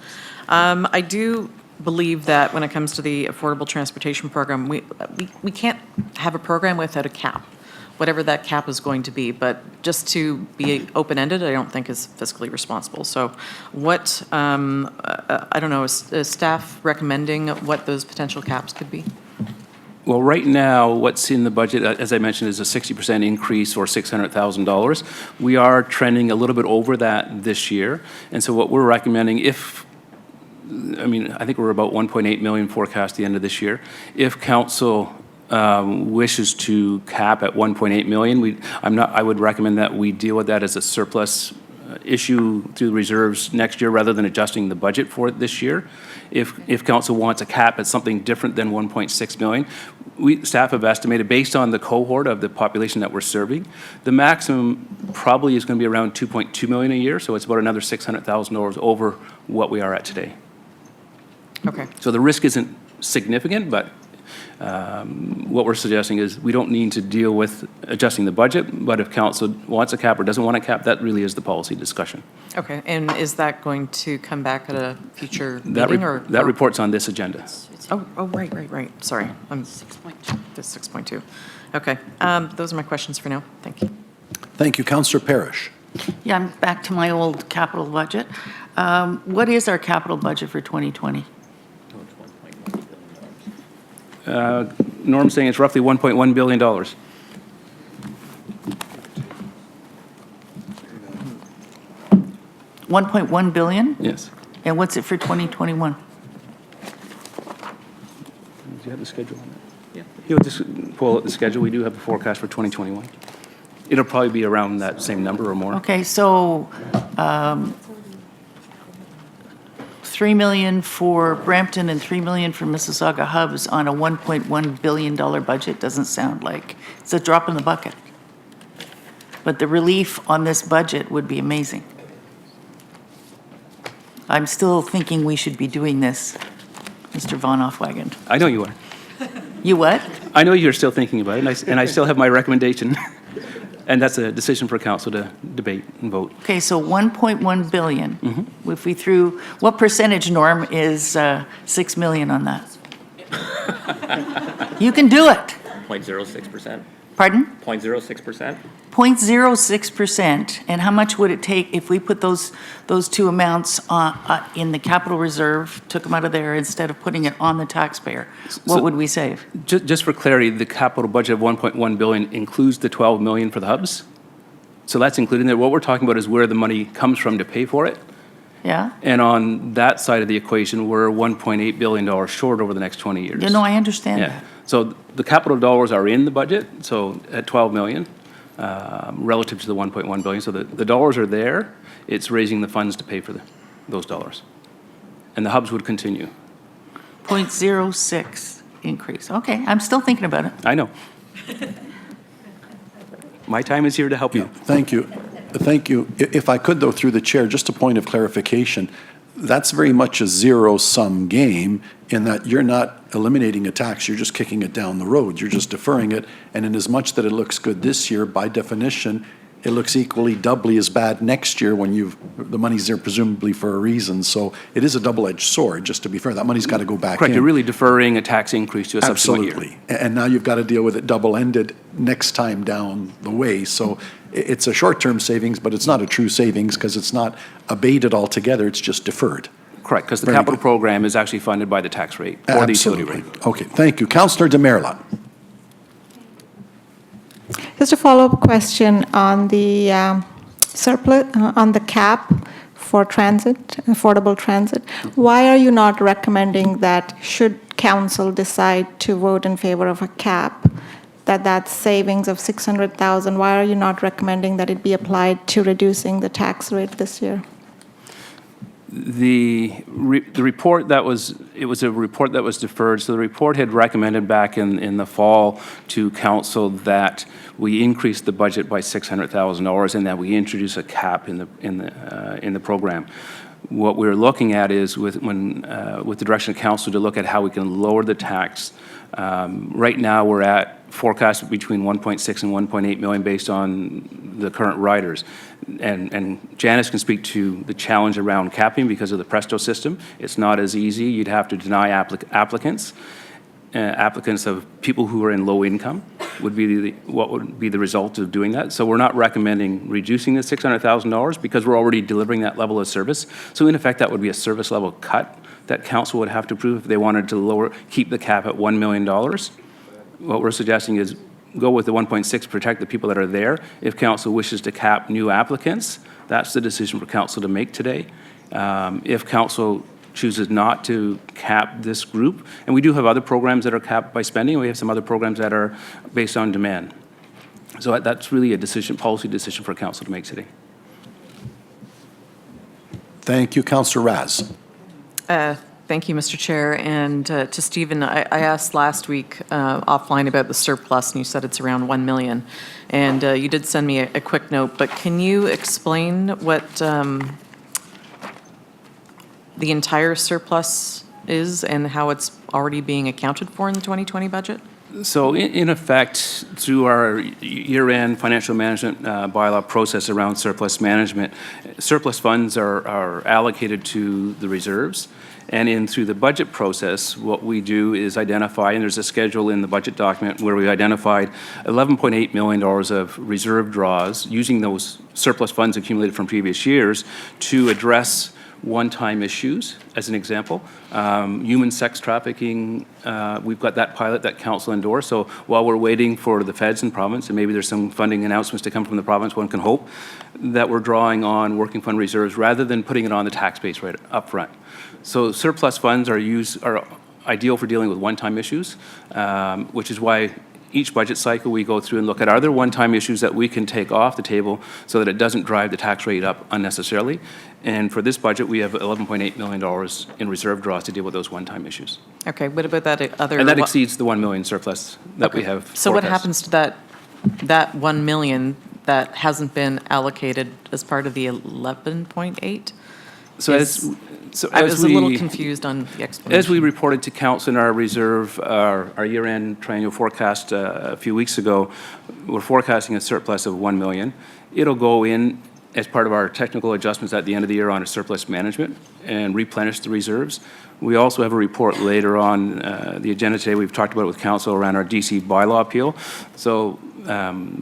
I do believe that when it comes to the Affordable Transportation Program, we can't have a program without a cap, whatever that cap is going to be. But just to be open-ended, I don't think is fiscally responsible. So what, I don't know, is staff recommending what those potential caps could be? Well, right now, what's in the budget, as I mentioned, is a 60% increase or $600,000. We are trending a little bit over that this year. And so what we're recommending, I think we're about 1.8 million forecast at the end of this year. If council wishes to cap at 1.8 million, I would recommend that we deal with that as a surplus issue through the reserves next year rather than adjusting the budget for it this year. If council wants a cap at something different than 1.6 million, staff have estimated, based on the cohort of the population that we're serving, the maximum probably is going to be around 2.2 million a year, so it's about another $600,000 over what we are at today. Okay. So the risk isn't significant, but what we're suggesting is we don't need to deal with adjusting the budget, but if council wants a cap or doesn't want a cap, that really is the policy discussion. Okay, and is that going to come back at a future meeting? That report's on this agenda. Oh, right. Sorry. 6.2. This 6.2. Okay, those are my questions for now. Thank you. Thank you, Councillor Parrish. Yeah, I'm back to my old capital budget. What is our capital budget for 2020? Norm's saying it's roughly $1.1 billion. $1.1 billion? Yes. And what's it for 2021? Do you have the schedule on that? Yeah. You'll just pull out the schedule. We do have a forecast for 2021. It'll probably be around that same number or more. Okay, so 3 million for Brampton and 3 million for Mississauga hubs on a $1.1 billion budget doesn't sound like, it's a drop in the bucket. But the relief on this budget would be amazing. I'm still thinking we should be doing this, Mr. Von Offwagen. I know you are. You what? I know you're still thinking about it, and I still have my recommendation. And that's a decision for council to debate and vote. Okay, so 1.1 billion. If we threw, what percentage, Norm, is 6 million on that? You can do it. 0.06%. Pardon? 0.06%. 0.06%. And how much would it take if we put those two amounts in the capital reserve, took them out of there instead of putting it on the taxpayer? What would we save? Just for clarity, the capital budget of 1.1 billion includes the 12 million for the hubs. So that's included in there. What we're talking about is where the money comes from to pay for it. Yeah? And on that side of the equation, we're $1.8 billion short over the next 20 years. You know, I understand Yeah. that. So the capital dollars are in the budget, so at 12 million, relative to the 1.1 billion. So the dollars are there. It's raising the funds to pay for those dollars. And the hubs would continue. 0.06 increase. Okay, I'm still thinking about it. I know. My time is here to help you. Thank you. Thank you. If I could, though, through the chair, just a point of clarification, that's very much a zero-sum game in that you're not eliminating a tax, you're just kicking it down the road. You're just deferring it, and in as much that it looks good this year, by definition, it looks equally, doubly as bad next year when the money's there presumably for a reason. So it is a double-edged sword, just to be fair. That money's got to go back in. Correct, you're really deferring a tax increase to a subsequent year. Absolutely. And now you've got to deal with it double-ended next time down the way. So it's a short-term savings, but it's not a true savings because it's not abated altogether, it's just deferred. Correct, because the Very capital good. program is actually funded by the tax rate or the utility Absolutely. rate. Okay, thank you. Councillor Demerla. Just a follow-up question on the surplus, on the cap for transit, affordable transit. Why are you not recommending that should council decide to vote in favor of a cap, that savings of 600,000, why are you not recommending that it be applied to reducing the tax rate this year? The report that was, it was a report that was deferred, so the report had recommended back in the fall to council that we increase the budget by $600,000 and that we introduce a cap in the program. What we're looking at is with the direction of council to look at how we can lower the tax. Right now, we're at forecast between 1.6 and 1.8 million based on the current riders. And Janice can speak to the challenge around capping because of the Presto system. It's not as easy. You'd have to deny applicants. Applicants of people who are in low income would be what would be the result of doing that. So we're not recommending reducing the $600,000 because we're already delivering that level of service. So in effect, that would be a service level cut that council would have to approve if they wanted to keep the cap at $1 million. What we're suggesting is go with the 1.6, protect the people that are there. If council wishes to cap new applicants, that's the decision for council to make today. If council chooses not to cap this group, and we do have other programs that are capped by spending, we have some other programs that are based on demand. So that's really a decision, policy decision for council to make today. Thank you. Councillor Raz. Thank you, Mr. Chair. And to Stephen, I asked last week offline about the surplus, and you said it's around 1 million. And you did send me a quick note, but can you explain what the entire surplus is and how it's already being accounted for in the 2020 budget? So in effect, through our year-end financial management bylaw process around surplus management, surplus funds are allocated to the reserves. And through the budget process, what we do is identify, and there's a schedule in the budget document where we identified $11.8 million of reserve draws using those surplus funds accumulated from previous years to address one-time issues, as an example. Human sex trafficking, we've got that pilot that council endorsed. So while we're waiting for the feds and province, and maybe there's some funding announcements to come from the province, one can hope that we're drawing on working fund reserves rather than putting it on the tax base right up front. So surplus funds are ideal for dealing with one-time issues, which is why each budget cycle we go through and look at, are there one-time issues that we can take off the table so that it doesn't drive the tax rate up unnecessarily? And for this budget, we have $11.8 million in reserve draws to deal with those one-time issues. Okay, what about that other? And that exceeds the 1 million surplus that we have So what forecast. happens to that 1 million that hasn't been allocated as part of the 11.8? I was a little confused on the explanation. As we reported to council in our reserve, our year-end triennial forecast a few weeks ago, we're forecasting a surplus of 1 million. It'll go in as part of our technical adjustments at the end of the year on a surplus management and replenish the reserves. We also have a report later on the agenda today. We've talked about it with council around our DC bylaw appeal. So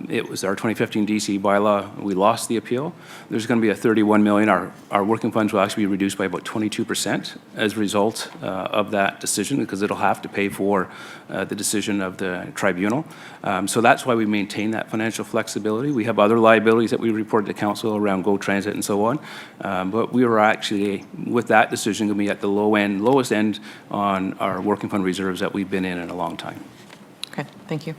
it was our 2015 DC bylaw. We lost the appeal. There's going to be a 31 million. Our working funds will actually be reduced by about 22% as a result of that decision, because it'll have to pay for the decision of the tribunal. So that's why we maintain that financial flexibility. We have other liabilities that we reported to council around GO Transit and so on. But we were actually, with that decision, going to be at the lowest end on our working fund reserves that we've been in a long time. Okay, thank you.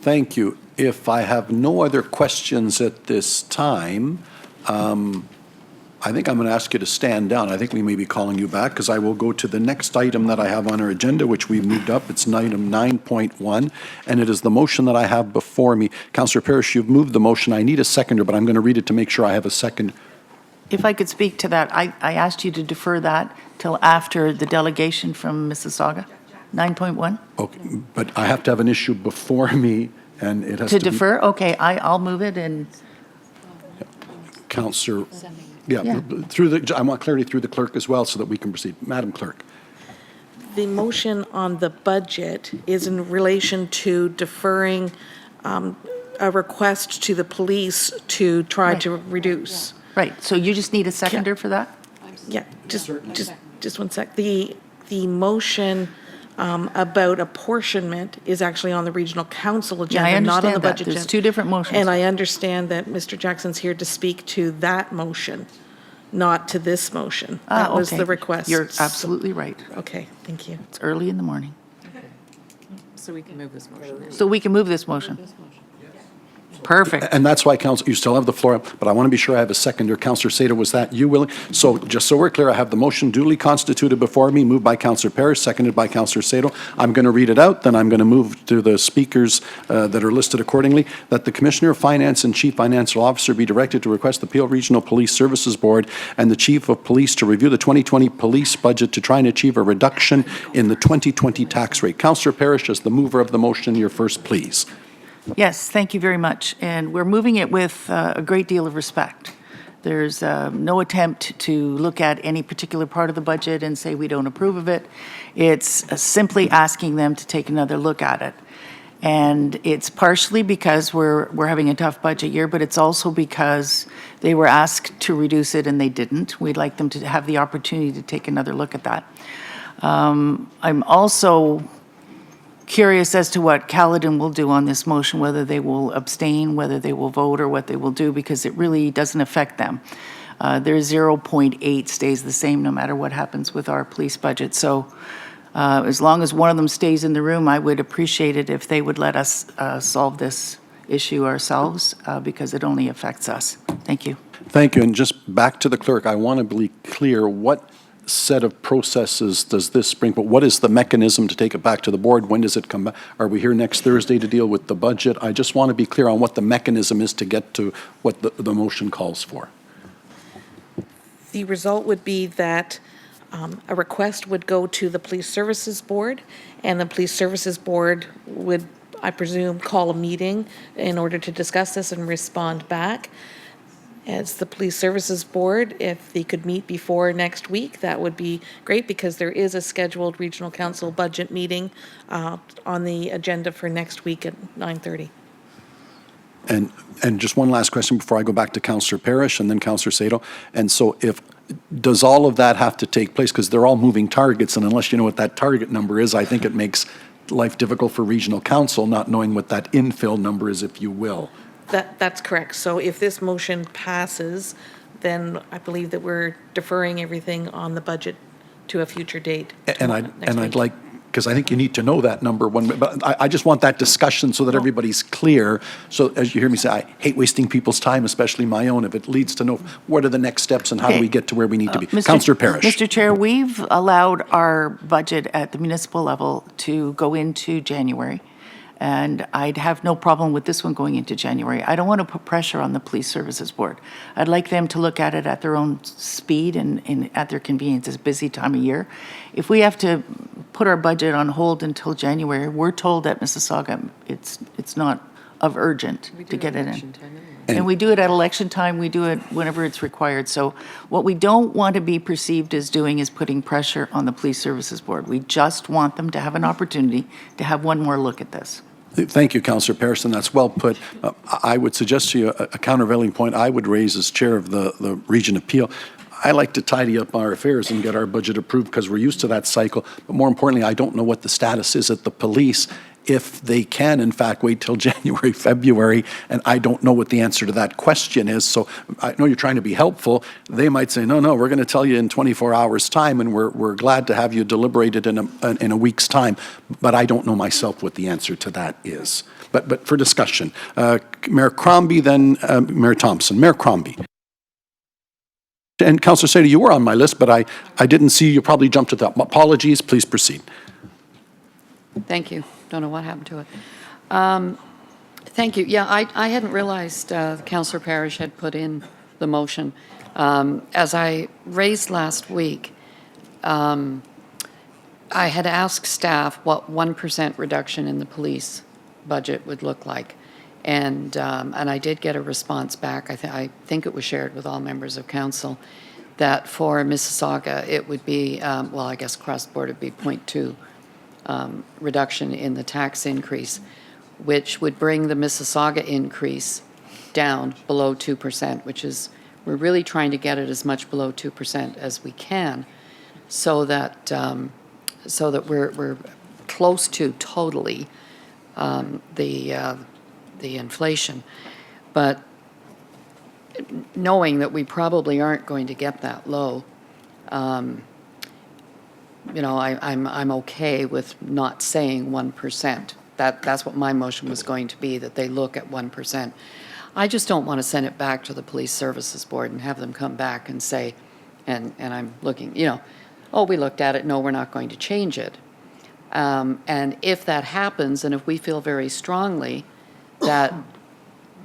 Thank you. If I have no other questions at this time, I think I'm going to ask you to stand down. I think we may be calling you back, because I will go to the next item that I have on our agenda, which we moved up. It's item 9.1, and it is the motion that I have before me. Councillor Parrish, you've moved the motion. I need a seconder, but I'm going to read it to make sure I have a second. If I could speak to that, I asked you to defer that till after the delegation from Mississauga, 9.1? Okay, but I have to have an issue before me, and it has To to be... defer? Okay, I'll move it, and Councillor, Yeah. through the, I want clarity through the clerk as well so that we can proceed. Madam Clerk. The motion on the budget is in relation to deferring a request to the police to try to reduce. right, so you just need a seconder for that? Yeah, just 1 sec. The motion about apportionment is actually on the regional council Yeah, I agenda, not on the understand that. budget There's agenda. two different motions. And I understand that Mr. Jackson's here to speak to that motion, not to this motion. That was okay. the request. You're absolutely right. Okay, thank you. It's early in the morning. So we can move this motion. So we can move this motion? Perfect. And that's why, Council, you still have the floor, but I want to be sure I have a seconder. Councillor Sato, was that you willing? So just so we're clear, I have the motion duly constituted before me, moved by Councillor Parrish, seconded by Councillor Sato. I'm going to read it out, then I'm going to move to the speakers that are listed accordingly, that the Commissioner of Finance and Chief Financial Officer be directed to request the Peel Regional Police Services Board and the Chief of Police to review the 2020 police budget to try and achieve a reduction in the 2020 tax rate. Councillor Parrish, as the mover of the motion, you're first, please. Yes, thank you very much. And we're moving it with a great deal of respect. There's no attempt to look at any particular part of the budget and say we don't approve of it. It's simply asking them to take another look at it. And it's partially because we're having a tough budget year, but it's also because they were asked to reduce it and they didn't. We'd like them to have the opportunity to take another look at that. I'm also curious as to what Caledon will do on this motion, whether they will abstain, whether they will vote, or what they will do, because it really doesn't affect them. Their 0.8 stays the same no matter what happens with our police budget. So as long as one of them stays in the room, I would appreciate it if they would let us solve this issue ourselves, because it only affects us. Thank you. Thank you. And just back to the clerk, I want to be clear, what set of processes does this bring? But what is the mechanism to take it back to the board? When does it come back? Are we here next Thursday to deal with the budget? I just want to be clear on what the mechanism is to get to what the motion calls for. The result would be that a request would go to the Police Services Board, and the Police Services Board would, I presume, call a meeting in order to discuss this and respond back. As the Police Services Board, if they could meet before next week, that would be great, because there is a scheduled Regional Council budget meeting on the agenda for next week at 9:30. And just one last question before I go back to Councillor Parrish and then Councillor Sato. And so does all of that have to take place? Because they're all moving targets, and unless you know what that target number is, I think it makes life difficult for Regional Council not knowing what that infill number is, if you will. That's correct. So if this motion passes, then I believe that we're deferring everything on the budget to a future date. And I'd like, because I think you need to know that number but I just want that discussion so that everybody's clear. So as you hear me say, I hate wasting people's time, especially my own, if it leads to know what are the next steps and how do we get to where we need to be. Councillor Parrish. Mr. Chair, we've allowed our budget at the municipal level to go into January, and I'd have no problem with this one going into January. I don't want to put pressure on the Police Services Board. I'd like them to look at it at their own speed and at their convenience. It's a busy time of year. If we have to put our budget on hold until January, we're told at Mississauga it's not of urgent to get it in. And we do it at election time, we do it whenever it's required. So what we don't want to be perceived as doing is putting pressure on the Police Services Board. We just want them to have an opportunity to have one more look at this. Thank you, Councillor Pearson. That's well put. I would suggest to you a countervailing point I would raise as chair of the Region Appeal. I like to tidy up our affairs and get our budget approved because we're used to that cycle. But more importantly, I don't know what the status is at the police, if they can, in fact, wait till January, February, and I don't know what the answer to that question is. So I know you're trying to be helpful. They might say, no, we're going to tell you in 24 hours' time, and we're glad to have you deliberated in a week's time. But I don't know myself what the answer to that is. But for discussion, Mayor Crombie, then Mayor Thompson. Mayor Crombie. And Councillor Sady, you were on my list, but I didn't see you. Probably jumped to that. Apologies. Please proceed. Thank you. Don't know what happened to it. Thank you. Yeah, I hadn't realized Councillor Parish had put in the motion. As I raised last week, I had asked staff what 1% reduction in the police budget would look like. And I did get a response back. I think it was shared with all members of council that for Mississauga it would be, well, I guess across the board it would be 0.2 reduction in the tax increase, which would bring the Mississauga increase down below 2%, which is, we're really trying to get it as much below 2% as we can, so that we're close to totally the inflation. But knowing that we probably aren't going to get that low, you know, I'm okay with not saying 1%. That's what my motion was going to be, that they look at 1%. I just don't want to send it back to the Police Services Board and have them come back and say, and I'm looking, you know, oh, we looked at it, no, we're not going to change it. And if that happens, and if we feel very strongly that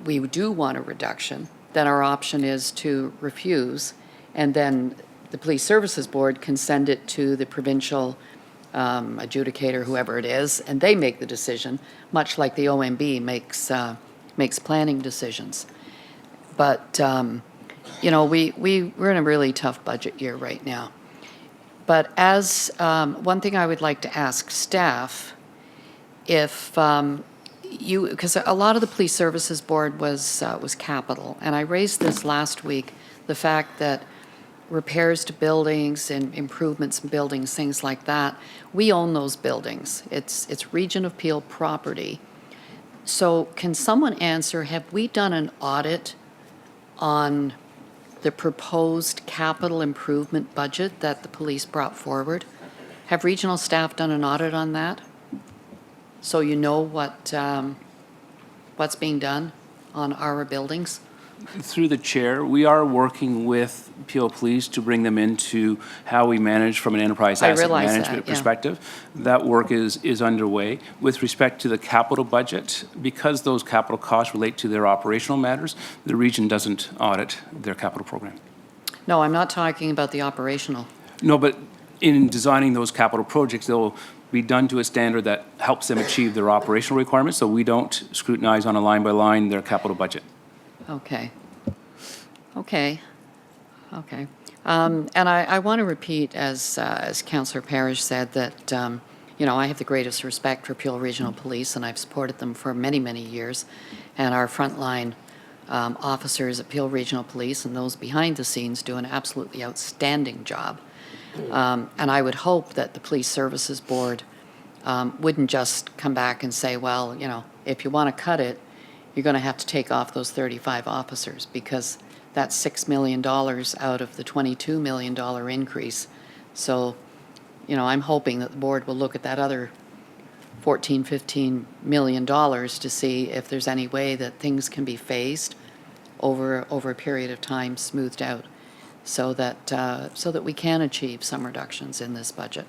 we do want a reduction, then our option is to refuse, and then the Police Services Board can send it to the provincial adjudicator, whoever it is, and they make the decision, much like the OMB makes planning decisions. But, you know, we're in a really tough budget year right now. But as, one thing I would like to ask staff, if because a lot of the Police Services Board was capital, and I raised this last week, the fact that repairs to buildings and improvements in buildings, things like that, we own those buildings. It's Region of Peel property. So can someone answer, have we done an audit on the proposed capital improvement budget that the police brought forward? Have regional staff done an audit on that? So you know what's being done on our buildings? Through the chair, we are working with Peel Police to bring them into how we manage from an enterprise asset management perspective. That work is underway. With respect to the capital budget, because those capital costs relate to their operational matters, the region doesn't audit their capital program. No, I'm not talking about the operational. No, but in designing those capital projects, they'll be done to a standard that helps them achieve their operational requirements, so we don't scrutinize on a line-by-line their capital budget. Okay. And I want to repeat, as Councillor Parish said, that, you know, I have the greatest respect for Peel Regional Police, and I've supported them for many, many years. And our frontline officers at Peel Regional Police and those behind the scenes do an absolutely outstanding job. And I would hope that the Police Services Board wouldn't just come back and say, well, you know, if you want to cut it, you're going to have to take off those 35 officers, because that's $6 million out of the $22 million increase. So, you know, I'm hoping that the board will look at that other $14, $15 million to see if there's any way that things can be phased over a period of time, smoothed out, so that we can achieve some reductions in this budget.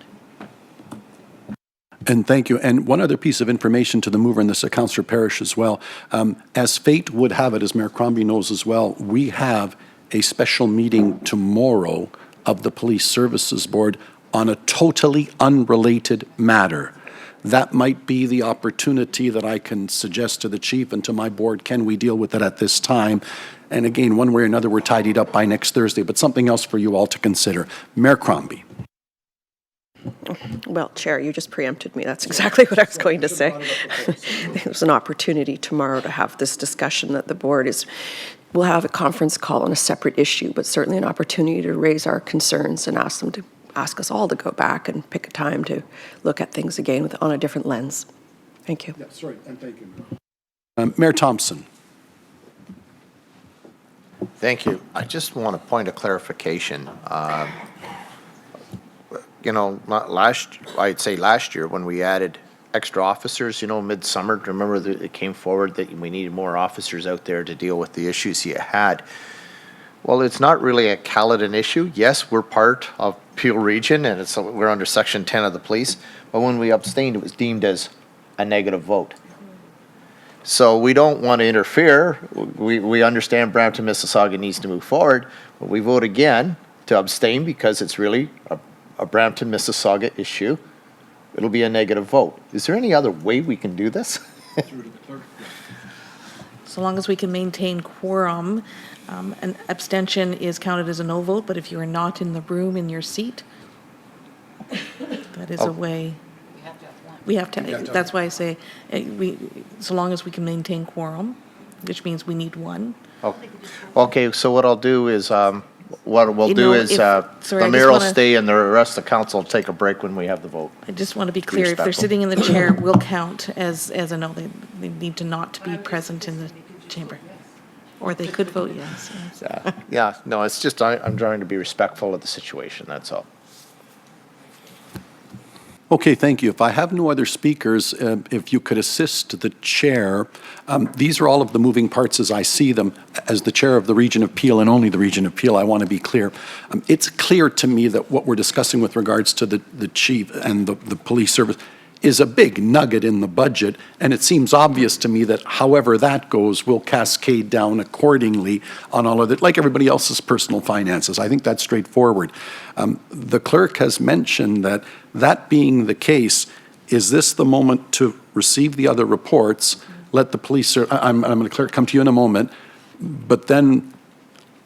And thank you. And one other piece of information to the mover in this, Councillor Parish as well. As fate would have it, as Mayor Crombie knows as well, we have a special meeting tomorrow of the Police Services Board on a totally unrelated matter. that might be the opportunity that I can suggest to the chief and to my board, can we deal with it at this time? And again, one way or another, we're tidied up by next Thursday, but something else for you all to consider. Mayor Crombie. Well, Chair, you just preempted me. That's exactly what I was going to say. There's an opportunity tomorrow to have this discussion that the board will have a conference call on a separate issue, but certainly an opportunity to raise our concerns and ask us all to go back and pick a time to look at things again on a different lens. Thank you. Yeah, sorry, and thank you. Mayor Thompson. Thank you. I just want a point of clarification. I'd say last year when we added extra officers, midsummer, remember that it came forward that we needed more officers out there to deal with the issues you had. Well, it's not really a Caledon issue. Yes, we're part of Peel Region and we're under Section 10 of the police, but when we abstained, it was deemed as a negative vote. So we don't want to interfere. We understand Brampton, Mississauga needs to move forward, but we vote again to abstain because it's really a Brampton, Mississauga issue. It'll be a negative vote. Is there any other way we can do this? So long as we can maintain quorum, an abstention is counted as a no vote, but if you are not in the room in your seat, that is a way. We have to, that's why I say, so long as we can maintain quorum, which means we need one. Okay, so what I'll do is, the sorry, mayor will stay and the rest of the council will take a break when we have the vote. I just want to be clear, if they're sitting in the chair, will count as a no. They need to not be present in the chamber. Or they could vote yes. Yeah, no, it's just, I'm trying to be respectful of the situation, that's all. Okay, thank you. If I have no other speakers, if you could assist the chair. These are all of the moving parts as I see them. As the chair of the Region of Peel and only the Region of Peel, I want to be clear. It's clear to me that what we're discussing with regards to the chief and the police service is a big nugget in the budget, and it seems obvious to me that however that goes will cascade down accordingly on all of it, like everybody else's personal finances. I think that's straightforward. The clerk has mentioned that being the case, is this the moment to receive the other reports, let the police, I'm going to clerk come to you in a moment, but then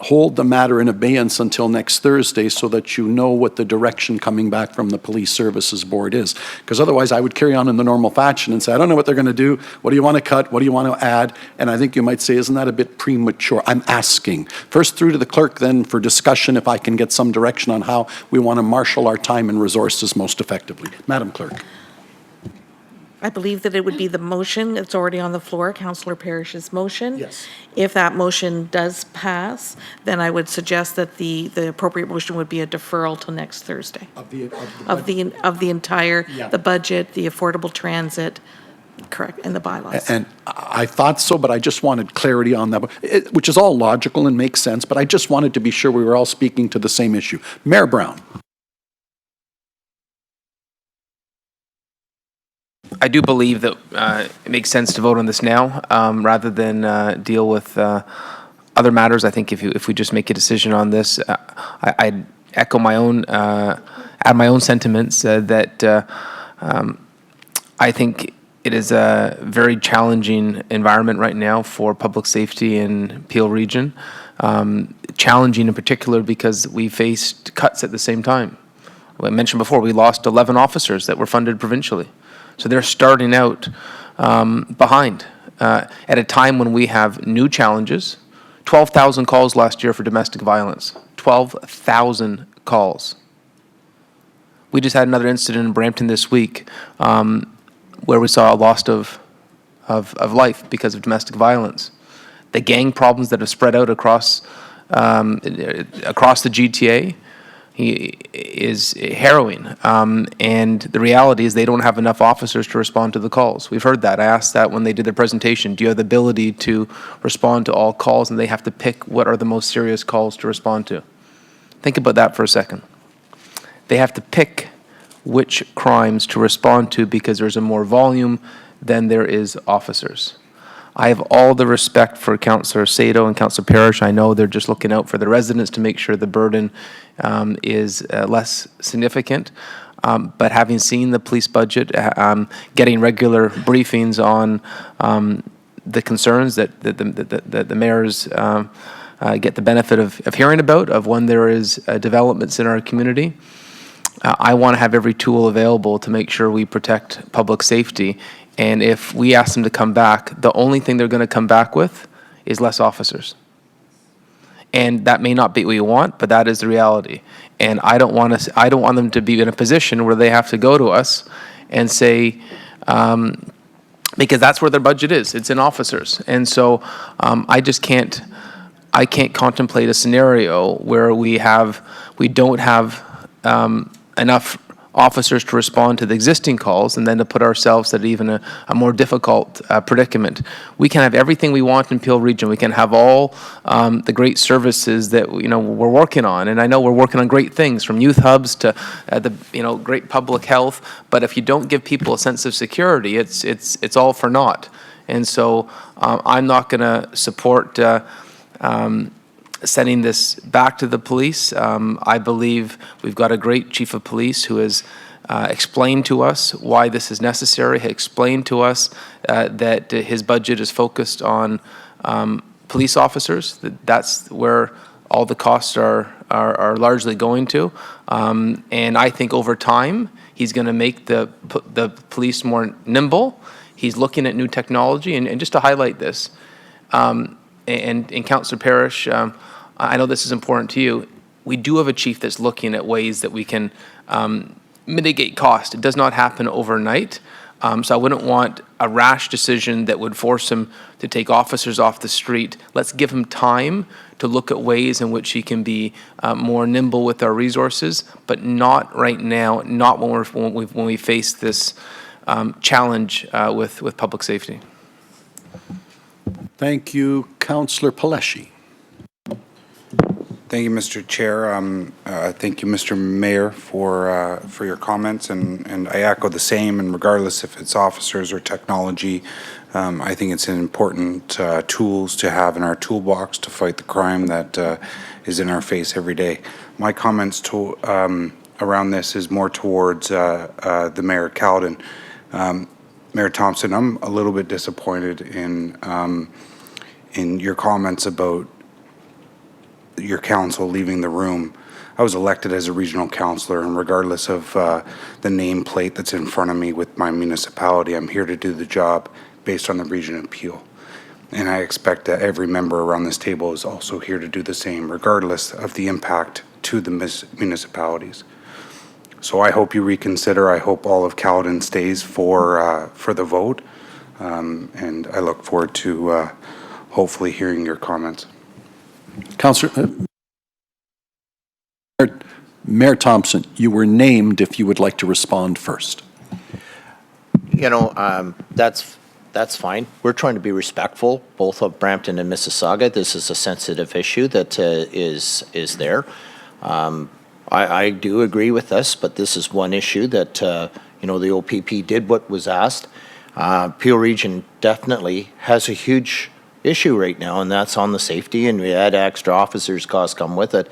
hold the matter in abeyance until next Thursday so that you know what the direction coming back from the Police Services Board is. Because otherwise I would carry on in the normal fashion and say, I don't know what they're going to do. What do you want to cut? What do you want to add? And I think you might say, isn't that a bit premature? I'm asking. First through to the clerk, then for discussion, if I can get some direction on how we want to marshal our time and resources most effectively. Madam Clerk. I believe that it would be the motion that's already on the floor, Councillor Parrish's motion. Yes. If that motion does pass, then I would suggest that the appropriate motion would be a deferral till next Thursday. Of the entire, Yeah. the budget, the affordable transit, correct, and the bylaws. And I thought so, but I just wanted clarity on that, which is all logical and makes sense, but I just wanted to be sure we were all speaking to the same issue. Mayor Brown. I do believe that it makes sense to vote on this now rather than deal with other matters. I think if we just make a decision on this, I'd echo my own, add my own sentiments that I think it is a very challenging environment right now for public safety in Peel Region. Challenging in particular because we faced cuts at the same time. I mentioned before, we lost 11 officers that were funded provincially. So they're starting out behind at a time when we have new challenges. 12,000 calls last year for domestic violence. 12,000 calls. We just had another incident in Brampton this week where we saw a loss of life because of domestic violence. The gang problems that have spread out across the GTA is harrowing, and the reality is they don't have enough officers to respond to the calls. We've heard that. I asked that when they did their presentation. Do you have the ability to respond to all calls? And they have to pick what are the most serious calls to respond to. Think about that for a second. They have to pick which crimes to respond to because there's a more volume than there is officers. I have all the respect for Councillor Sato and Councillor Parrish. I know they're just looking out for the residents to make sure the burden is less significant. But having seen the police budget, getting regular briefings on the concerns that the mayors get the benefit of hearing about, of when there is developments in our community, I want to have every tool available to make sure we protect public safety. And if we ask them to come back, the only thing they're going to come back with is less officers. And that may not be what we want, but that is the reality. And I don't want them to be in a position where they have to go to us and say, because that's where their budget is. It's in officers. And so I can't contemplate a scenario where we don't have enough officers to respond to the existing calls, and then to put ourselves at even a more difficult predicament. We can have everything we want in Peel Region. We can have all the great services that we're working on, and I know we're working on great things, from youth hubs to the great public health. But if you don't give people a sense of security, it's all for naught. And so I'm not going to support sending this back to the police. I believe we've got a great chief of police who has explained to us why this is necessary, explained to us that his budget is focused on police officers. That's where all the costs are largely going to. And I think over time, he's going to make the police more nimble. He's looking at new technology. And just to highlight this, and Councillor Parrish, I know this is important to you. We do have a chief that's looking at ways that we can mitigate cost. It does not happen overnight. So I wouldn't want a rash decision that would force him to take officers off the street. Let's give him time to look at ways in which he can be more nimble with our resources, but not right now, not when we face this challenge with public safety. Thank you, Councillor Paleshi. Thank you, Mr. Chair. Thank you, Mr. Mayor, for your comments, and I echo the same. And regardless if it's officers or technology, I think it's an important tools to have in our toolbox to fight the crime that is in our face every day. My comments around this is more towards the Mayor Caledon. Mayor Thompson, I'm a little bit disappointed in your comments about your council leaving the room. I was elected as a regional councillor, and regardless of the nameplate that's in front of me with my municipality, I'm here to do the job based on the region of Peel. And I expect that every member around this table is also here to do the same, regardless of the impact to the municipalities. So I hope you reconsider. I hope all of Caledon stays for the vote, and I look forward to hopefully hearing your comments. Councillor, Mayor Thompson, you were named if you would like to respond first. That's fine. We're trying to be respectful, both of Brampton and Mississauga. This is a sensitive issue that is there. I do agree with this, but this is one issue that, the OPP did what was asked. Peel Region definitely has a huge issue right now, and that's on the safety, and we had extra officers costs come with it.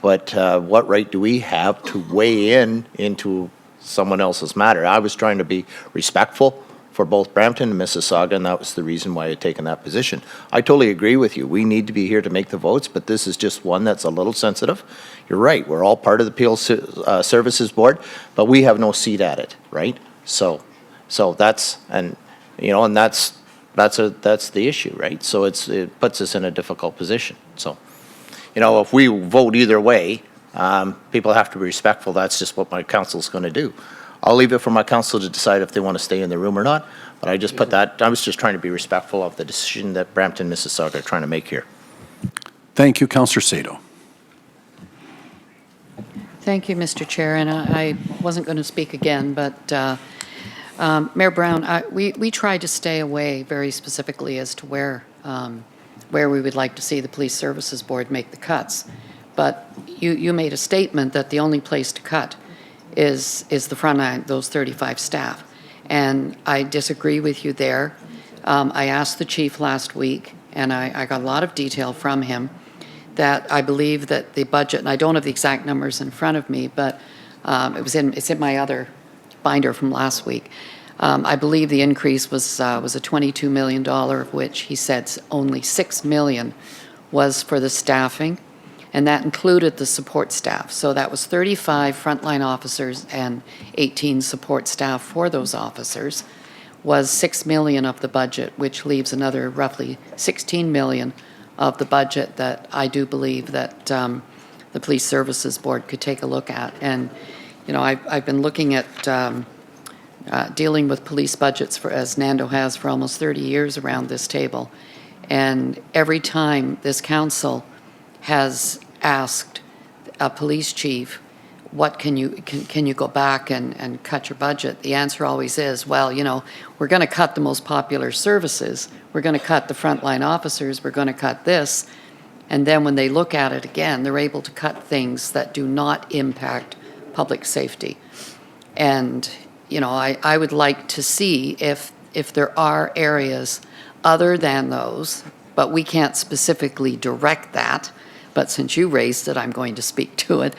But what right do we have to weigh into someone else's matter? I was trying to be respectful for both Brampton and Mississauga, and that was the reason why I had taken that position. I totally agree with you. We need to be here to make the votes, but this is just one that's a little sensitive. You're right. We're all part of the Peel Services Board, but we have no seat at it, right? So that's, and that's the issue, right? So it puts us in a difficult position. So, if we vote either way, people have to be respectful. That's just what my council's going to do. I'll leave it for my council to decide if they want to stay in the room or not, but I just put that, I was just trying to be respectful of the decision that Brampton, Mississauga are trying to make here. Thank you, Councillor Sato. Thank you, Mr. Chair, and I wasn't going to speak again, but Mayor Brown, we tried to stay away very specifically as to where we would like to see the Police Services Board make the cuts. But you made a statement that the only place to cut is the front line, those 35 staff. And I disagree with you there. I asked the chief last week, and I got a lot of detail from him, that I believe that the budget, and I don't have the exact numbers in front of me, but It's in my other binder from last week. I believe the increase was a $22 million, of which he said only $6 million was for the staffing, and that included the support staff. So that was 35 frontline officers and 18 support staff for those officers, was $6 million of the budget, which leaves another roughly $16 million of the budget that I do believe that the Police Services Board could take a look at. And, you know, I've been looking at dealing with police budgets as Nando has for almost 30 years around this table. And every time this council has asked a police chief, what can you go back and cut your budget? The answer always is, well, you know, we're going to cut the most popular services. We're going to cut the frontline officers. We're going to cut this. And then when they look at it again, they're able to cut things that do not impact public safety. And, you know, I would like to see if there are areas other than those, but we can't specifically direct that. But since you raised it, I'm going to speak to it.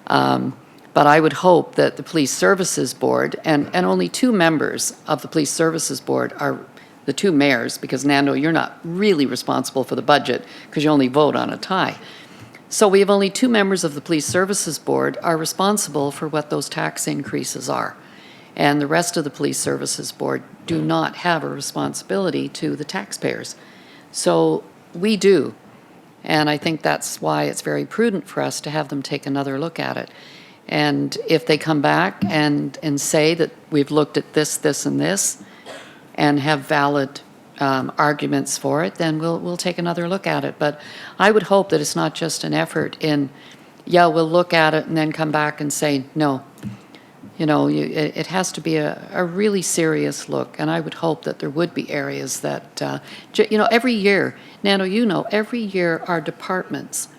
But I would hope that the Police Services Board, and only 2 members of the Police Services Board are the 2 mayors, because Nando, you're not really responsible for the budget because you only vote on a tie. So we have only 2 members of the Police Services Board are responsible for what those tax increases are. And the rest of the Police Services Board do not have a responsibility to the taxpayers. So we do. And I think that's why it's very prudent for us to have them take another look at it. And if they come back and say that we've looked at this, this, and this, and have valid arguments for it, then we'll take another look at it. But I would hope that it's not just an effort in, yeah, we'll look at it and then come back and say, no. You know, it has to be a really serious look, and I would hope that there would be areas that, you know, every year, Nando, you know, every year our departments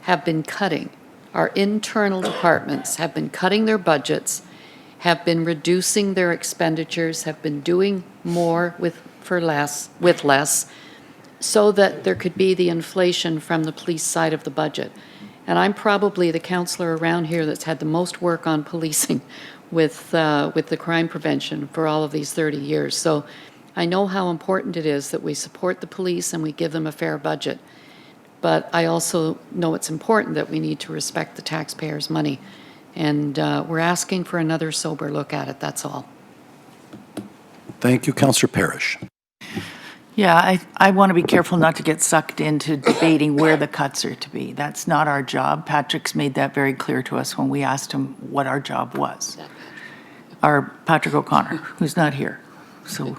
have been cutting. Our internal departments have been cutting their budgets, have been reducing their expenditures, have been doing more with less, so that there could be the inflation from the police side of the budget. And I'm probably the counselor around here that's had the most work on policing with the crime prevention for all of these 30 years. So I know how important it is that we support the police and we give them a fair budget. But I also know it's important that we need to respect the taxpayers' money. And we're asking for another sober look at it, that's all. Thank you, Councillor Parrish. Yeah, I want to be careful not to get sucked into debating where the cuts are to be. That's not our job. Patrick's made that very clear to us when we asked him what our job was. Our Patrick O'Connor, who's not here, so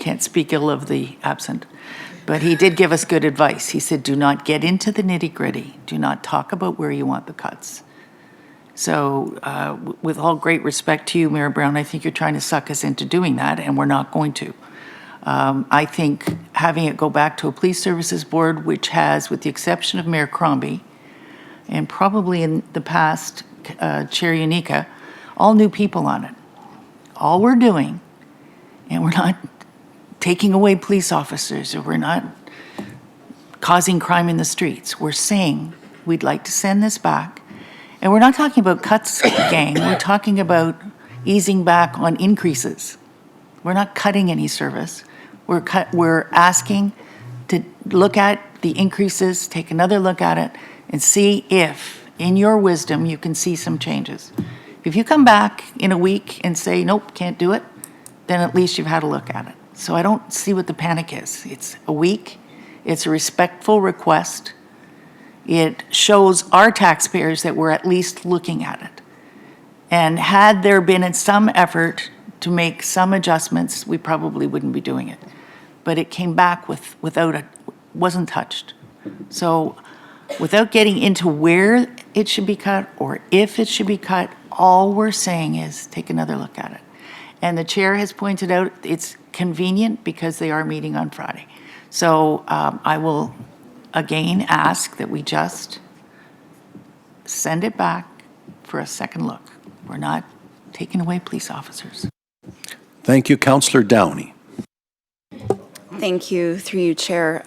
can't speak ill of the absent. But he did give us good advice. He said, do not get into the nitty-gritty. Do not talk about where you want the cuts. So with all great respect to you, Mayor Brown, I think you're trying to suck us into doing that, and we're not going to. I think having it go back to a Police Services Board, which has, with the exception of Mayor Crombie, and probably in the past, Chair Unica, all new people on it. All we're doing, and we're not taking away police officers, or we're not causing crime in the streets. We're saying we'd like to send this back. And we're not talking about cuts, gang. We're talking about easing back on increases. We're not cutting any service. We're asking to look at the increases, take another look at it, and see if, in your wisdom, you can see some changes. If you come back in a week and say, nope, can't do it, then at least you've had a look at it. So I don't see what the panic is. It's a week. It's a respectful request. It shows our taxpayers that we're at least looking at it. And had there been some effort to make some adjustments, we probably wouldn't be doing it. But it came back wasn't touched. So without getting into where it should be cut or if it should be cut, all we're saying is take another look at it. And the chair has pointed out it's convenient because they are meeting on Friday. So I will again ask that we just send it back for a second look. We're not taking away police officers. Thank you, Councillor Downey. Thank you, through you, Chair.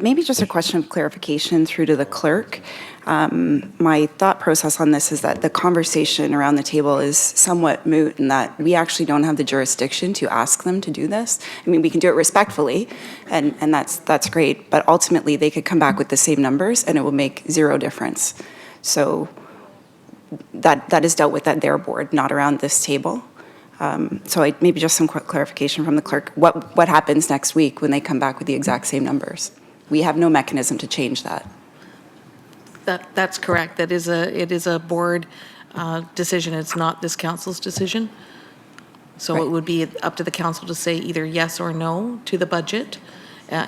Maybe just a question of clarification through to the clerk. My thought process on this is that the conversation around the table is somewhat moot in that we actually don't have the jurisdiction to ask them to do this. I mean, we can do it respectfully, and that's great, but ultimately they could come back with the same numbers and it will make zero difference. So that is dealt with at their board, not around this table. So maybe just some quick clarification from the clerk. What happens next week when they come back with the exact same numbers? We have no mechanism to change that. That's correct. It is a board decision. It's not this council's decision. So Right. it would be up to the council to say either yes or no to the budget,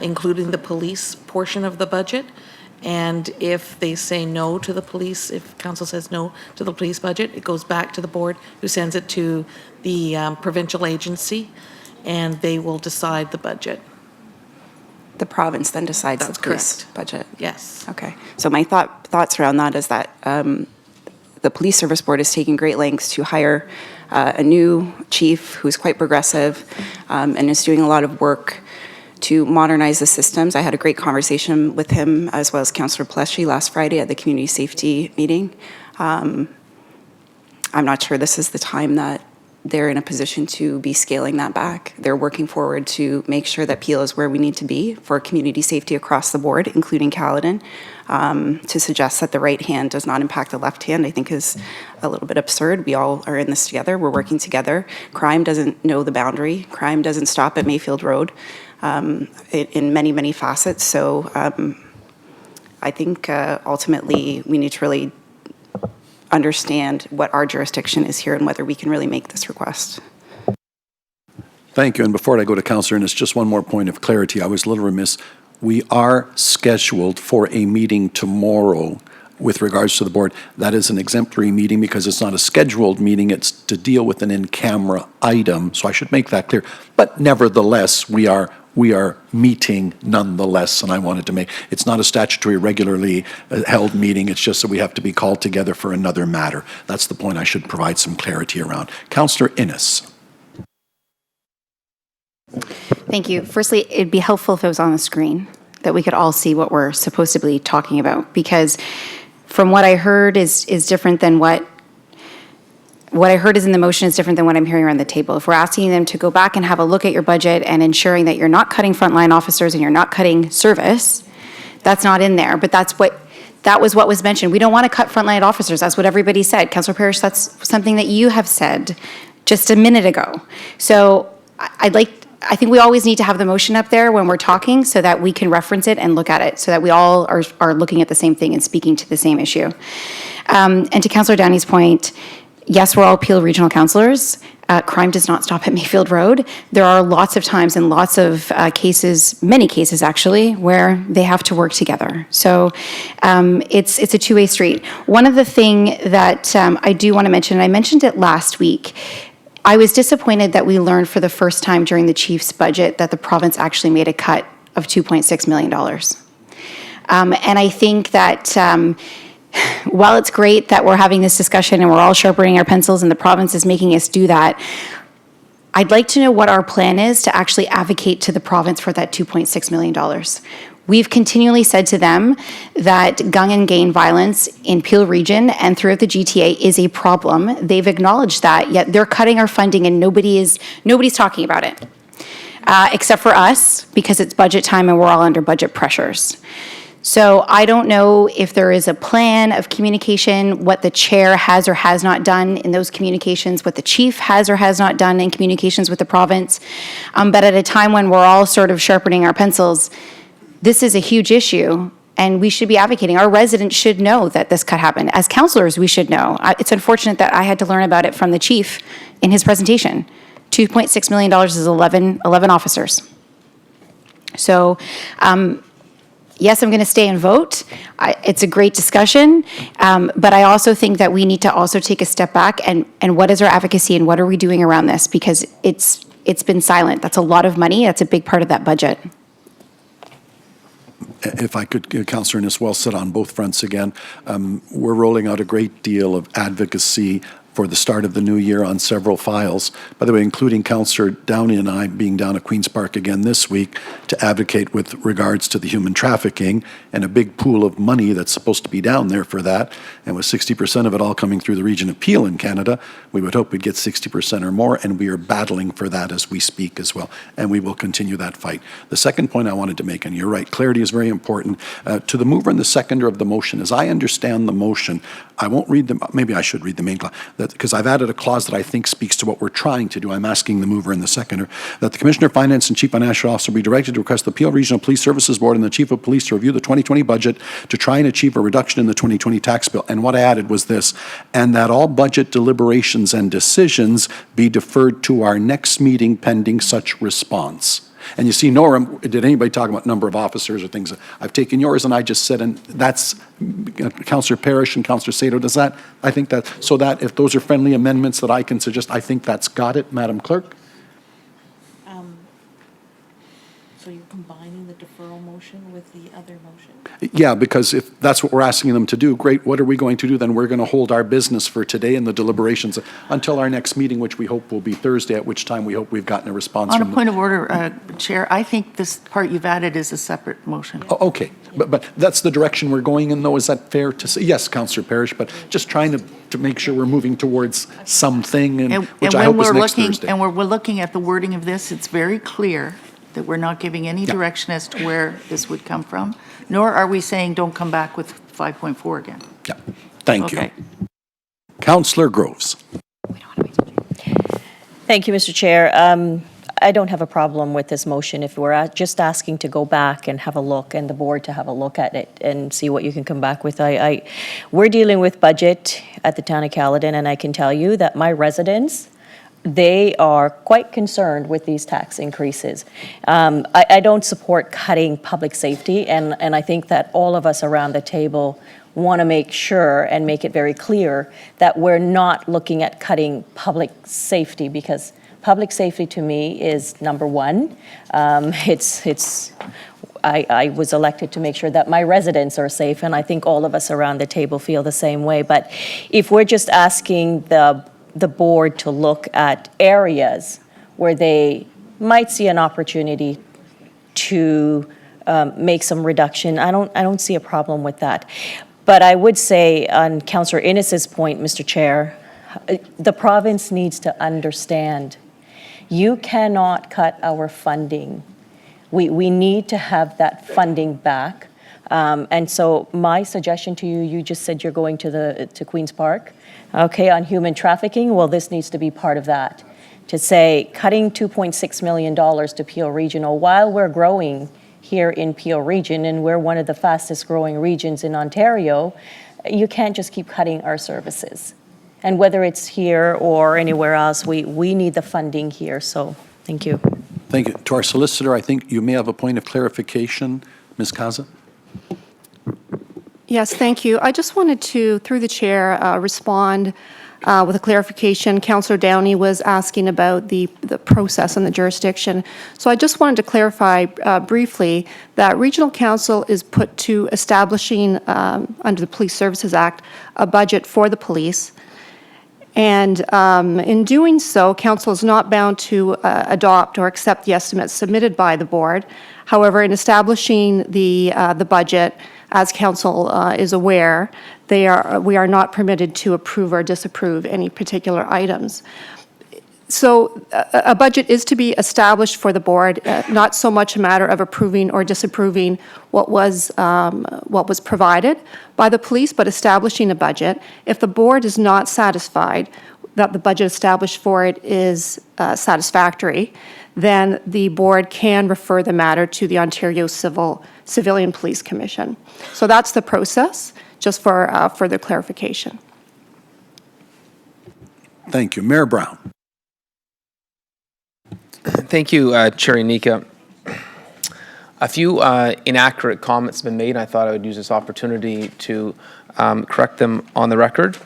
including the police portion of the budget. And if they say no to the police, if council says no to the police budget, it goes back to the board, who sends it to the provincial agency, and they will decide the budget. The province then decides That's the police correct. budget. Yes. Okay. So my thoughts around that is that the police service board is taking great lengths to hire a new chief who's quite progressive and is doing a lot of work to modernize the systems. I had a great conversation with him as well as Councillor Pleshy last Friday at the community safety meeting. I'm not sure this is the time that they're in a position to be scaling that back. They're working forward to make sure that Peel is where we need to be for community safety across the board, including Caledon. To suggest that the right hand does not impact the left hand, I think is a little bit absurd. We all are in this together. We're working together. Crime doesn't know the boundary. Crime doesn't stop at Mayfield Road in many, many facets. So I think ultimately we need to really understand what our jurisdiction is here and whether we can really make this request. Thank you. And before I go to Councillor Innes, just one more point of clarity. I was a little remiss. We are scheduled for a meeting tomorrow with regards to the board. That is an exemplary meeting because it's not a scheduled meeting. It's to deal with an in-camera item. So I should make that clear. But nevertheless, we are meeting nonetheless, and I wanted to make, it's not a statutory regularly held meeting, it's just that we have to be called together for another matter. That's the point I should provide some clarity around. Councillor Innes. Thank you. Firstly, it'd be helpful if it was on the screen, that we could all see what we're supposed to be talking about, because from what I heard is different than what I heard is in the motion is different than what I'm hearing around the table. If we're asking them to go back and have a look at your budget and ensuring that you're not cutting frontline officers and you're not cutting service, that's not in there. But that was what was mentioned. We don't want to cut frontline officers. That's what everybody said. Councillor Parrish, that's something that you have said just a minute ago. So I think we always need to have the motion up there when we're talking so that we can reference it and look at it so that we all are looking at the same thing and speaking to the same issue. And to Councillor Downey's point, yes, we're all Peel Regional Councillors. Crime does not stop at Mayfield Road. There are lots of times and lots of cases, many cases actually, where they have to work together. So it's a two-way street. One of the thing that I do want to mention, and I mentioned it last week, I was disappointed that we learned for the first time during the chief's budget that the province actually made a cut of $2.6 million. And I think that while it's great that we're having this discussion and we're all sharpening our pencils and the province is making us do that, I'd like to know what our plan is to actually advocate to the province for that $2.6 million. We've continually said to them that gun and gang violence in Peel Region and throughout the GTA is a problem. They've acknowledged that, yet they're cutting our funding and nobody's talking about it, except for us, because it's budget time and we're all under budget pressures. So I don't know if there is a plan of communication, what the chair has or has not done in those communications, what the chief has or has not done in communications with the province. But at a time when we're all sort of sharpening our pencils, this is a huge issue and we should be advocating. Our residents should know that this could happen. As councillors, we should know. It's unfortunate that I had to learn about it from the chief in his presentation. $2.6 million is 11 officers. So, yes, I'm going to stay and vote. It's a great discussion, but I also think that we need to also take a step back and what is our advocacy and what are we doing around this? Because it's been silent. That's a lot of money. That's a big part of that budget. If I could, Councillor Innes, well said on both fronts again. We're rolling out a great deal of advocacy for the start of the new year on several files. By the way, including Councillor Downey and I being down at Queen's Park again this week to advocate with regards to the human trafficking and a big pool of money that's supposed to be down there for that. And with 60% of it all coming through the Region Appeal in Canada, we would hope we'd get 60% or more, and we are battling for that as we speak as well. And we will continue that fight. The second point I wanted to make, and you're right, clarity is very important. To the mover and the seconder of the motion, as I understand the motion, I won't read them, maybe I should read the main clause, because I've added a clause that I think speaks to what we're trying to do. I'm asking the mover and the seconder that the Commissioner of Finance and Chief Financial Officer be directed to request the Peel Regional Police Services Board and the Chief of Police to review the 2020 budget to try and achieve a reduction in the 2020 tax bill. And what I added was this, and that all budget deliberations and decisions be deferred to our next meeting pending such response. And you see, Nora, did anybody talk about number of officers or things? I've taken yours and I just said, and that's Councillor Parrish and Councillor Sato. Does that, I think that, so that if those are friendly amendments that I can suggest, I think that's got it, Madam Clerk. So you're combining the deferral motion with the other motion? Yeah, because if that's what we're asking them to do, great, what are we going to do? Then we're going to hold our business for today in the deliberations until our next meeting, which we hope will be Thursday, at which time we hope we've gotten a response On from a them. point of order, Chair, I think this part you've added is a separate motion. Oh, okay, but that's the direction we're going in, though. Is that fair to say? Yes, Councillor Parrish, but just trying to make sure we're moving towards something, and which I hope is next Thursday. And we're looking at the wording of this, it's very clear that we're not giving any direction as to where this would come from, nor are we saying don't come back with 5.4 again. Yeah, thank you. Okay. Councillor Groves. Thank you, Mr. Chair. I don't have a problem with this motion if we're just asking to go back and have a look, and the board to have a look at it and see what you can come back with. We're dealing with budget at the town of Caledon, and I can tell you that my residents, they are quite concerned with these tax increases. I don't support cutting public safety, and I think that all of us around the table want to make sure and make it very clear that we're not looking at cutting public safety, because public safety to me is number one. I was elected to make sure that my residents are safe, and I think all of us around the table feel the same way. But if we're just asking the board to look at areas where they might see an opportunity to make some reduction, I don't see a problem with that. But I would say on Councillor Innes's point, Mr. Chair, the province needs to understand you cannot cut our funding. We need to have that funding back. And so my suggestion to you, you just said you're going to Queen's Park, okay, on human trafficking. Well, this needs to be part of that. To say cutting $2.6 million to Peel Regional while we're growing here in Peel Region, and we're one of the fastest growing regions in Ontario, you can't just keep cutting our services. And whether it's here or anywhere else, we need the funding here. So thank you. Thank you. To our solicitor, I think you may have a point of clarification. Ms. Kaza? Yes, thank you. I just wanted to, through the chair, respond with a clarification. Councillor Downey was asking about the process and the jurisdiction. So I just wanted to clarify briefly that Regional Council is put to establishing, under the Police Services Act, a budget for the police. And in doing so, Council is not bound to adopt or accept the estimates submitted by the board. However, in establishing the budget, as Council is aware, we are not permitted to approve or disapprove any particular items. So a budget is to be established for the board, not so much a matter of approving or disapproving what was provided by the police, but establishing a budget. If the board is not satisfied that the budget established for it is satisfactory, then the board can refer the matter to the Ontario Civilian Police Commission. So that's the process, just for further clarification. Thank you. Mayor Brown. Thank you, Chair Nika. A few inaccurate comments have been made. I thought I would use this opportunity to correct them on the record.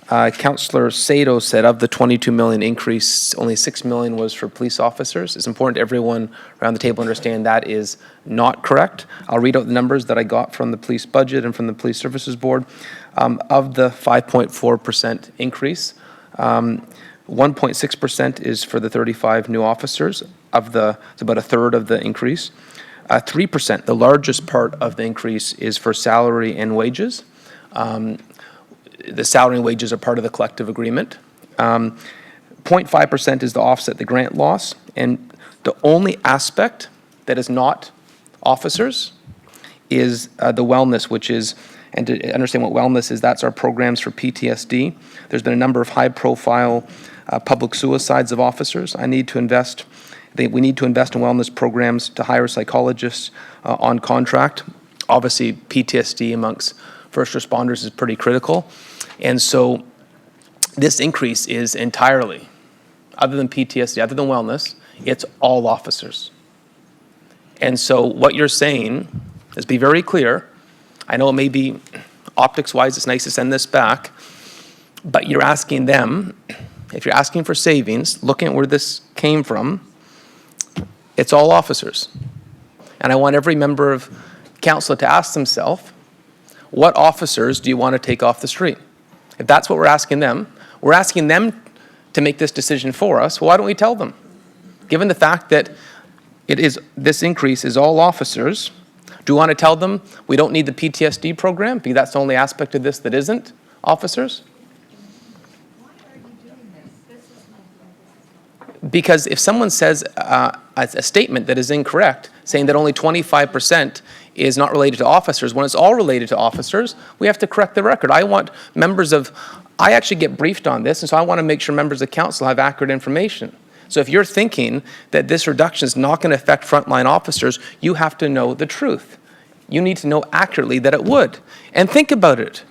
Councillor Sato said of the $22 million increase, only $6 million was for police officers. It's important to everyone around the table to understand that is not correct. I'll read out the numbers that I got from the police budget and from the Police Services Board. Of the 5.4% increase, 1.6% is for the 35 new officers it's about a third of the increase. 3%, the largest part of the increase, is for salary and wages. The salary and wages are part of the collective agreement. 0.5% is to offset the grant loss, and the only aspect that is not officers is the wellness, which is, and to understand what wellness is, that's our programs for PTSD. There's been a number of high-profile public suicides of officers. We need to invest in wellness programs to hire psychologists on contract. Obviously, PTSD amongst first responders is pretty critical. And so this increase is entirely, other than PTSD, other than wellness, it's all officers. And so what you're saying, let's be very clear, I know it may be optics-wise, it's nice to send this back, but you're asking them, if you're asking for savings, looking at where this came from, it's all officers. And I want every member of council to ask themselves, what officers do you want to take off the street? If that's what we're asking them to make this decision for us, well, why don't we tell them? Given the fact that this increase is all officers, do we want to tell them we don't need the PTSD program because that's the only aspect of this that isn't officers? Because if someone says a statement that is incorrect, saying that only 25% is not related to officers, when it's all related to officers, we have to correct the record. I actually get briefed on this, and so I want to make sure members of council have accurate information. So if you're thinking that this reduction is not going to affect frontline officers, you have to know the truth. You need to know accurately that it would. And think about it.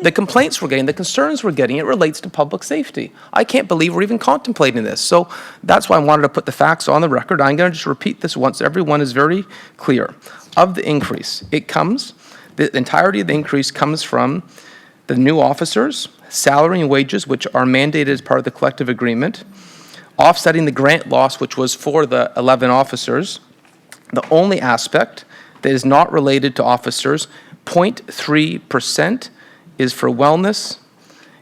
The complaints we're getting, the concerns we're getting, it relates to public safety. I can't believe we're even contemplating this. So that's why I wanted to put the facts on the record. I'm going to just repeat this once. Everyone is very clear. Of the increase, the entirety of the increase comes from the new officers, salary and wages, which are mandated as part of the collective agreement, offsetting the grant loss, which was for the 11 officers. The only aspect that is not related to officers, 0.3%, is for wellness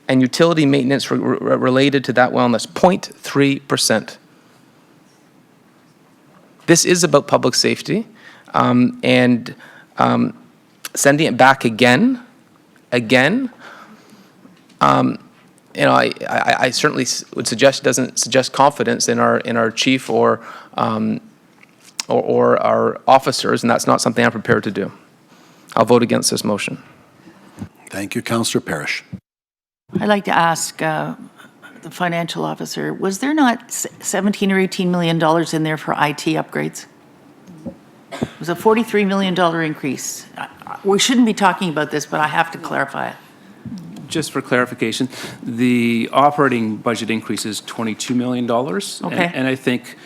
and utility maintenance related to that wellness, 0.3%. This is about public safety, and sending it back again, I certainly would suggest doesn't suggest confidence in our chief or our officers, and that's not something I'm prepared to do. I'll vote against this motion. Thank you, Councillor Parrish. I'd like to ask the financial officer, was there not $17 or $18 million in there for IT upgrades? It was a $43 million increase. We shouldn't be talking about this, but I have to clarify it. Just for clarification, the operating budget increase is $22 million. Okay. And I think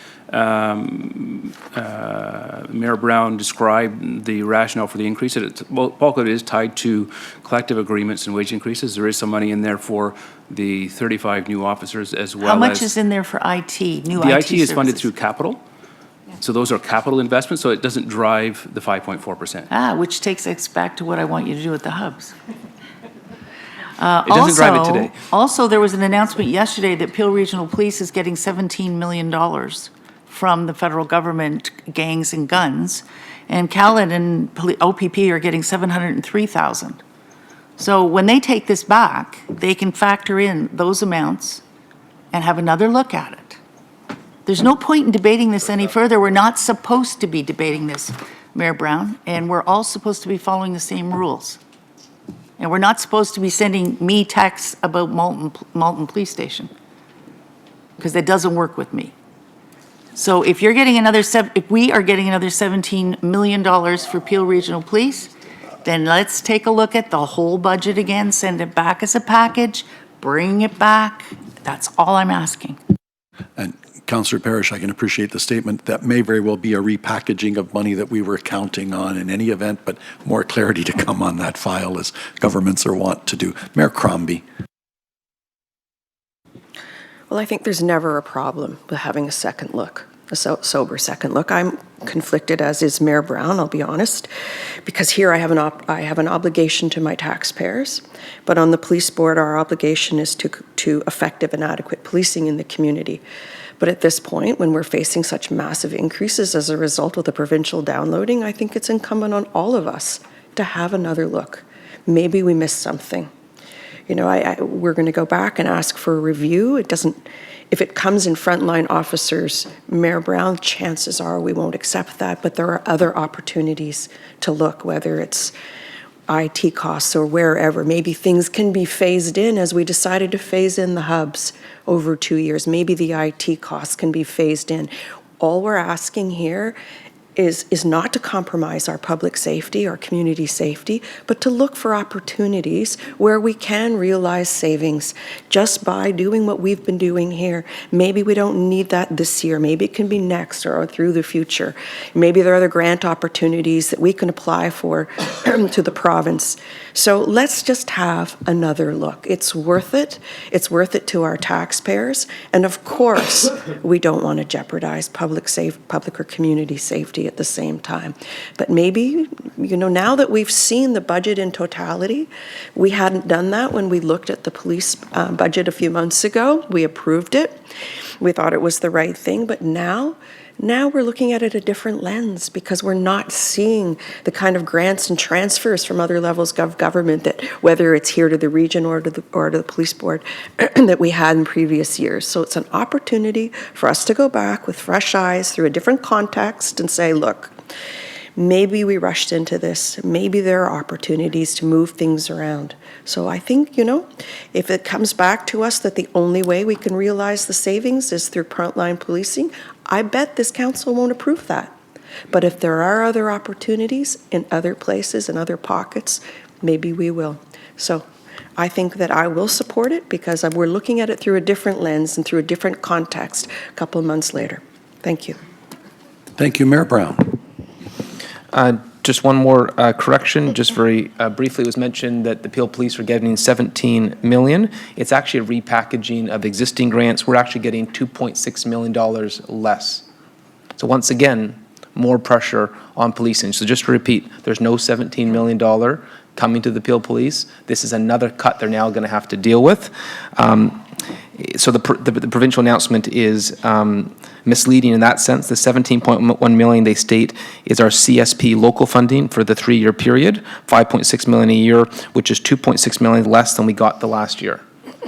Mayor Brown described the rationale for the increase. Bulk of it is tied to collective agreements and wage increases. There is some money in there for the 35 new officers as well as... How much is in there for IT, new IT The IT services? is funded through capital. So those are capital investments, so it doesn't drive the 5.4%. Which takes us back to what I want you to do with the hubs. It doesn't drive it today. Also, there was an announcement yesterday that Peel Regional Police is getting $17 million from the federal government, gangs and guns, and Callan and OPP are getting $703,000. So when they take this back, they can factor in those amounts and have another look at it. There's no point in debating this any further. We're not supposed to be debating this, Mayor Brown, and we're all supposed to be following the same rules. And we're not supposed to be sending me texts about Malton Police Station, because that doesn't work with me. So if you're getting if we are getting another $17 million for Peel Regional Police, then let's take a look at the whole budget again, send it back as a package, bring it back. That's all I'm asking. And Councillor Parrish, I can appreciate the statement. That may very well be a repackaging of money that we were counting on in any event, but more clarity to come on that file as governments are wont to do. Mayor Crombie. Well, I think there's never a problem with having a second look. sober second look. I'm conflicted, as is Mayor Brown, I'll be honest, because here I have an obligation to my taxpayers, but on the police board, our obligation is to effective and adequate policing in the community. But at this point, when we're facing such massive increases as a result of the provincial downloading, I think it's incumbent on all of us to have another look. Maybe we missed something. You know, we're going to go back and ask for a review. If it comes in frontline officers, Mayor Brown, chances are we won't accept that, but there are other opportunities to look, whether it's IT costs or wherever. Maybe things can be phased in as we decided to phase in the hubs over 2 years. Maybe the IT costs can be phased in. All we're asking here is not to compromise our public safety, our community safety, but to look for opportunities where we can realize savings just by doing what we've been doing here. Maybe we don't need that this year. Maybe it can be next or through the future. Maybe there are other grant opportunities that we can apply for to the province. So let's just have another look. It's worth it. It's worth it to our taxpayers. And of course, we don't want to jeopardize public or community safety at the same time. But maybe, you know, now that we've seen the budget in totality, we hadn't done that when we looked at the police budget a few months ago. We approved it. We thought it was the right thing. But now we're looking at it a different lens because we're not seeing the kind of grants and transfers from other levels of government that, whether it's here to the region or to the police board, that we had in previous years. So it's an opportunity for us to go back with fresh eyes through a different context and say, look, maybe we rushed into this. Maybe there are opportunities to move things around. So I think, you know, if it comes back to us that the only way we can realize the savings is through frontline policing, I bet this council won't approve that. But if there are other opportunities in other places and other pockets, maybe we will. So I think that I will support it because we're looking at it through a different lens and through a different context a couple of months later. Thank you. Thank you, Mayor Brown. Just one more correction, just very briefly, it was mentioned that the Peel Police are getting 17 million. It's actually a repackaging of existing grants. We're actually getting $2.6 million less. So once again, more pressure on policing. So just to repeat, there's no $17 million coming to the Peel Police. This is another cut they're now going to have to deal with. So the provincial announcement is misleading in that sense. The 17.1 million they state is our CSP local funding for the 3-year period, 5.6 million a year, which is 2.6 million less than we got the last year.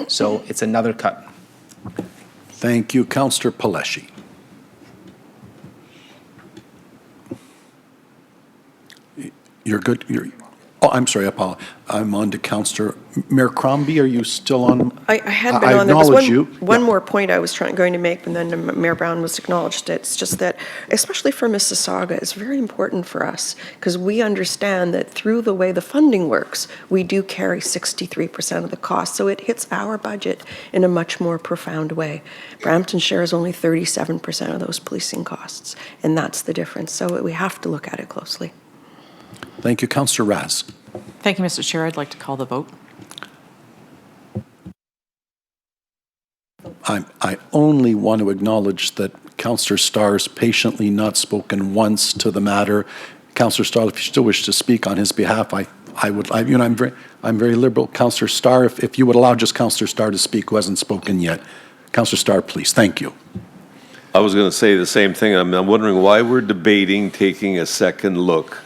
So it's another cut. Thank you, Councillor Paleshi. You're good? Oh, I'm sorry, I'm on to Councillor. Mayor Crombie, are you still on? I had been I on. There was acknowledge one more point I was going to make, and then Mayor Brown was acknowledged. It's just that, especially for Mississauga, it's very important for us because we understand that through the way the funding works, we do carry 63% of the cost, so it hits our budget in a much more profound way. Brampton shares only 37% of those policing costs, and that's the difference. So we have to look at it closely. Thank you, Councillor Raz. Thank you, Mr. Chair. I'd like to call the vote. I only want to acknowledge that Councillor Starr's patiently not spoken once to the matter. Councillor Starr, if you still wish to speak on his behalf, I'm very liberal. Councillor Starr, if you would allow just Councillor Starr to speak who hasn't spoken yet. Councillor Starr, please. Thank you. I was going to say the same thing. I'm wondering why we're debating taking a second look.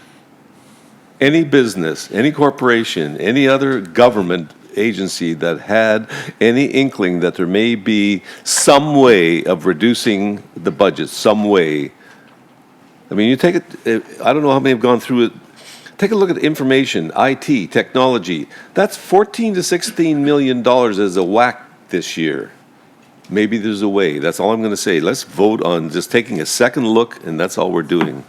Any business, any corporation, any other government agency that had any inkling that there may be some way of reducing the budget, some way. I mean, you take it, I don't know how many have gone through it. Take a look at information, IT, technology. That's $14 to $16 million as a whack this year. Maybe there's a way. That's all I'm going to say. Let's vote on just taking a second look, and that's all we're doing.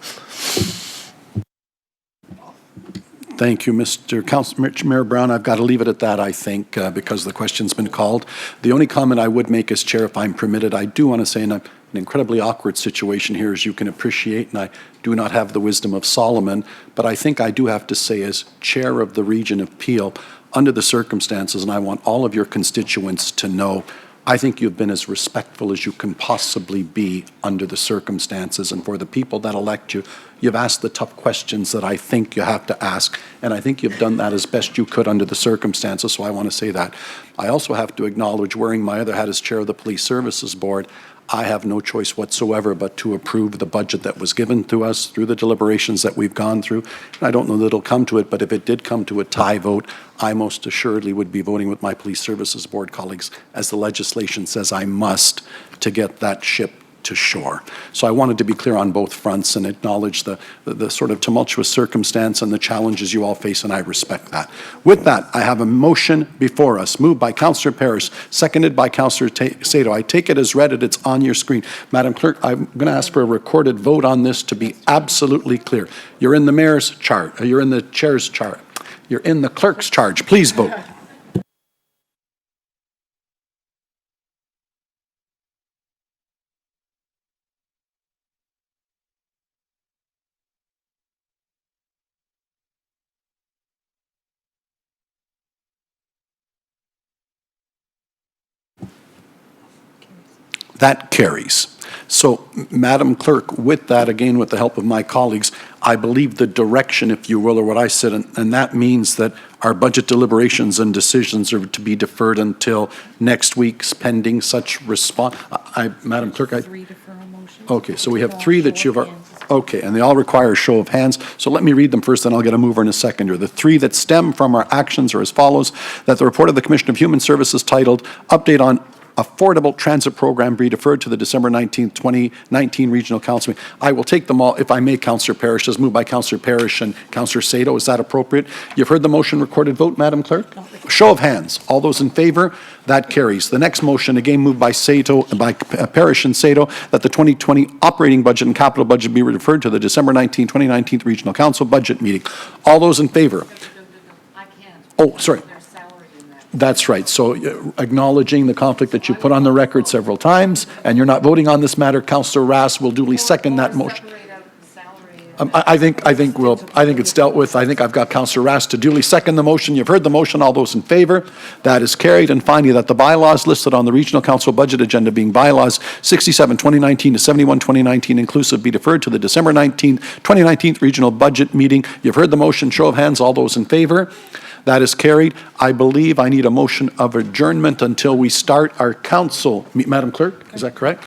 Thank you, Mayor Brown. I've got to leave it at that, I think, because the question's been called. The only comment I would make as chair, if I'm permitted, I do want to say in an incredibly awkward situation here, as you can appreciate, and I do not have the wisdom of Solomon, but I think I do have to say as chair of the region of Peel, under the circumstances, and I want all of your constituents to know, I think you've been as respectful as you can possibly be under the circumstances, and for the people that elect you, you've asked the tough questions that I think you have to ask, and I think you've done that as best you could under the circumstances, so I want to say that. I also have to acknowledge, wearing my other hat as chair of the Police Services Board, I have no choice whatsoever but to approve the budget that was given to us through the deliberations that we've gone through. And I don't know that it'll come to it, but if it did come to a tie vote, I most assuredly would be voting with my Police Services Board colleagues, as the legislation says I must, to get that ship to shore. So I wanted to be clear on both fronts and acknowledge the sort of tumultuous circumstance and the challenges you all face, and I respect that. With that, I have a motion before us, moved by Councillor Parrish, seconded by Councillor Sato. I take it as read, it's on your screen. Madam Clerk, I'm going to ask for a recorded vote on this to be absolutely clear. You're in the mayor's charge, you're in the chair's charge, you're in the clerk's charge. Please vote. That carries. So, Madam Clerk, with that, again, with the help of my colleagues, I believe the direction, if you will, or what I said, and that means that our budget deliberations and decisions are to be deferred until next week's pending such response. Madam Clerk, okay, so we have three that you've, okay, and they all require a show of hands. So let me read them first, then I'll get a mover and a seconder. The three that stem from our actions are as follows: that the report of the Commission of Human Services titled Update on Affordable Transit Program be deferred to the December 19th, 2019 Regional Council meeting. I will take them all, if I may, Councillor Parrish, as moved by Councillor Parrish and Councillor Sato. Is that appropriate? You've heard the motion. Recorded vote, Madam Clerk? Show of hands. All those in favor? That carries. The next motion, again moved by Sato, by Parrish and Sato, that the 2020 operating budget and capital budget be referred to the December 19, 2019 Regional Council budget meeting. All those in favor? I can't. Oh, sorry. That's right. So acknowledging the conflict that you put on the record several times, and you're not voting on this matter, Councillor Rass will duly second that motion. I think it's dealt with. I think I've got Councillor Rass to duly second the motion. You've heard the motion. All those in favor? That is carried. And finally, that the bylaws listed on the Regional Council budget agenda, being bylaws 67, 2019 to 71, 2019 inclusive, be deferred to the December 19, 2019 Regional Budget meeting. You've heard the motion. Show of hands. All those in favor? That is carried. I believe I need a motion of adjournment until we start our council. Madam Clerk, is that correct?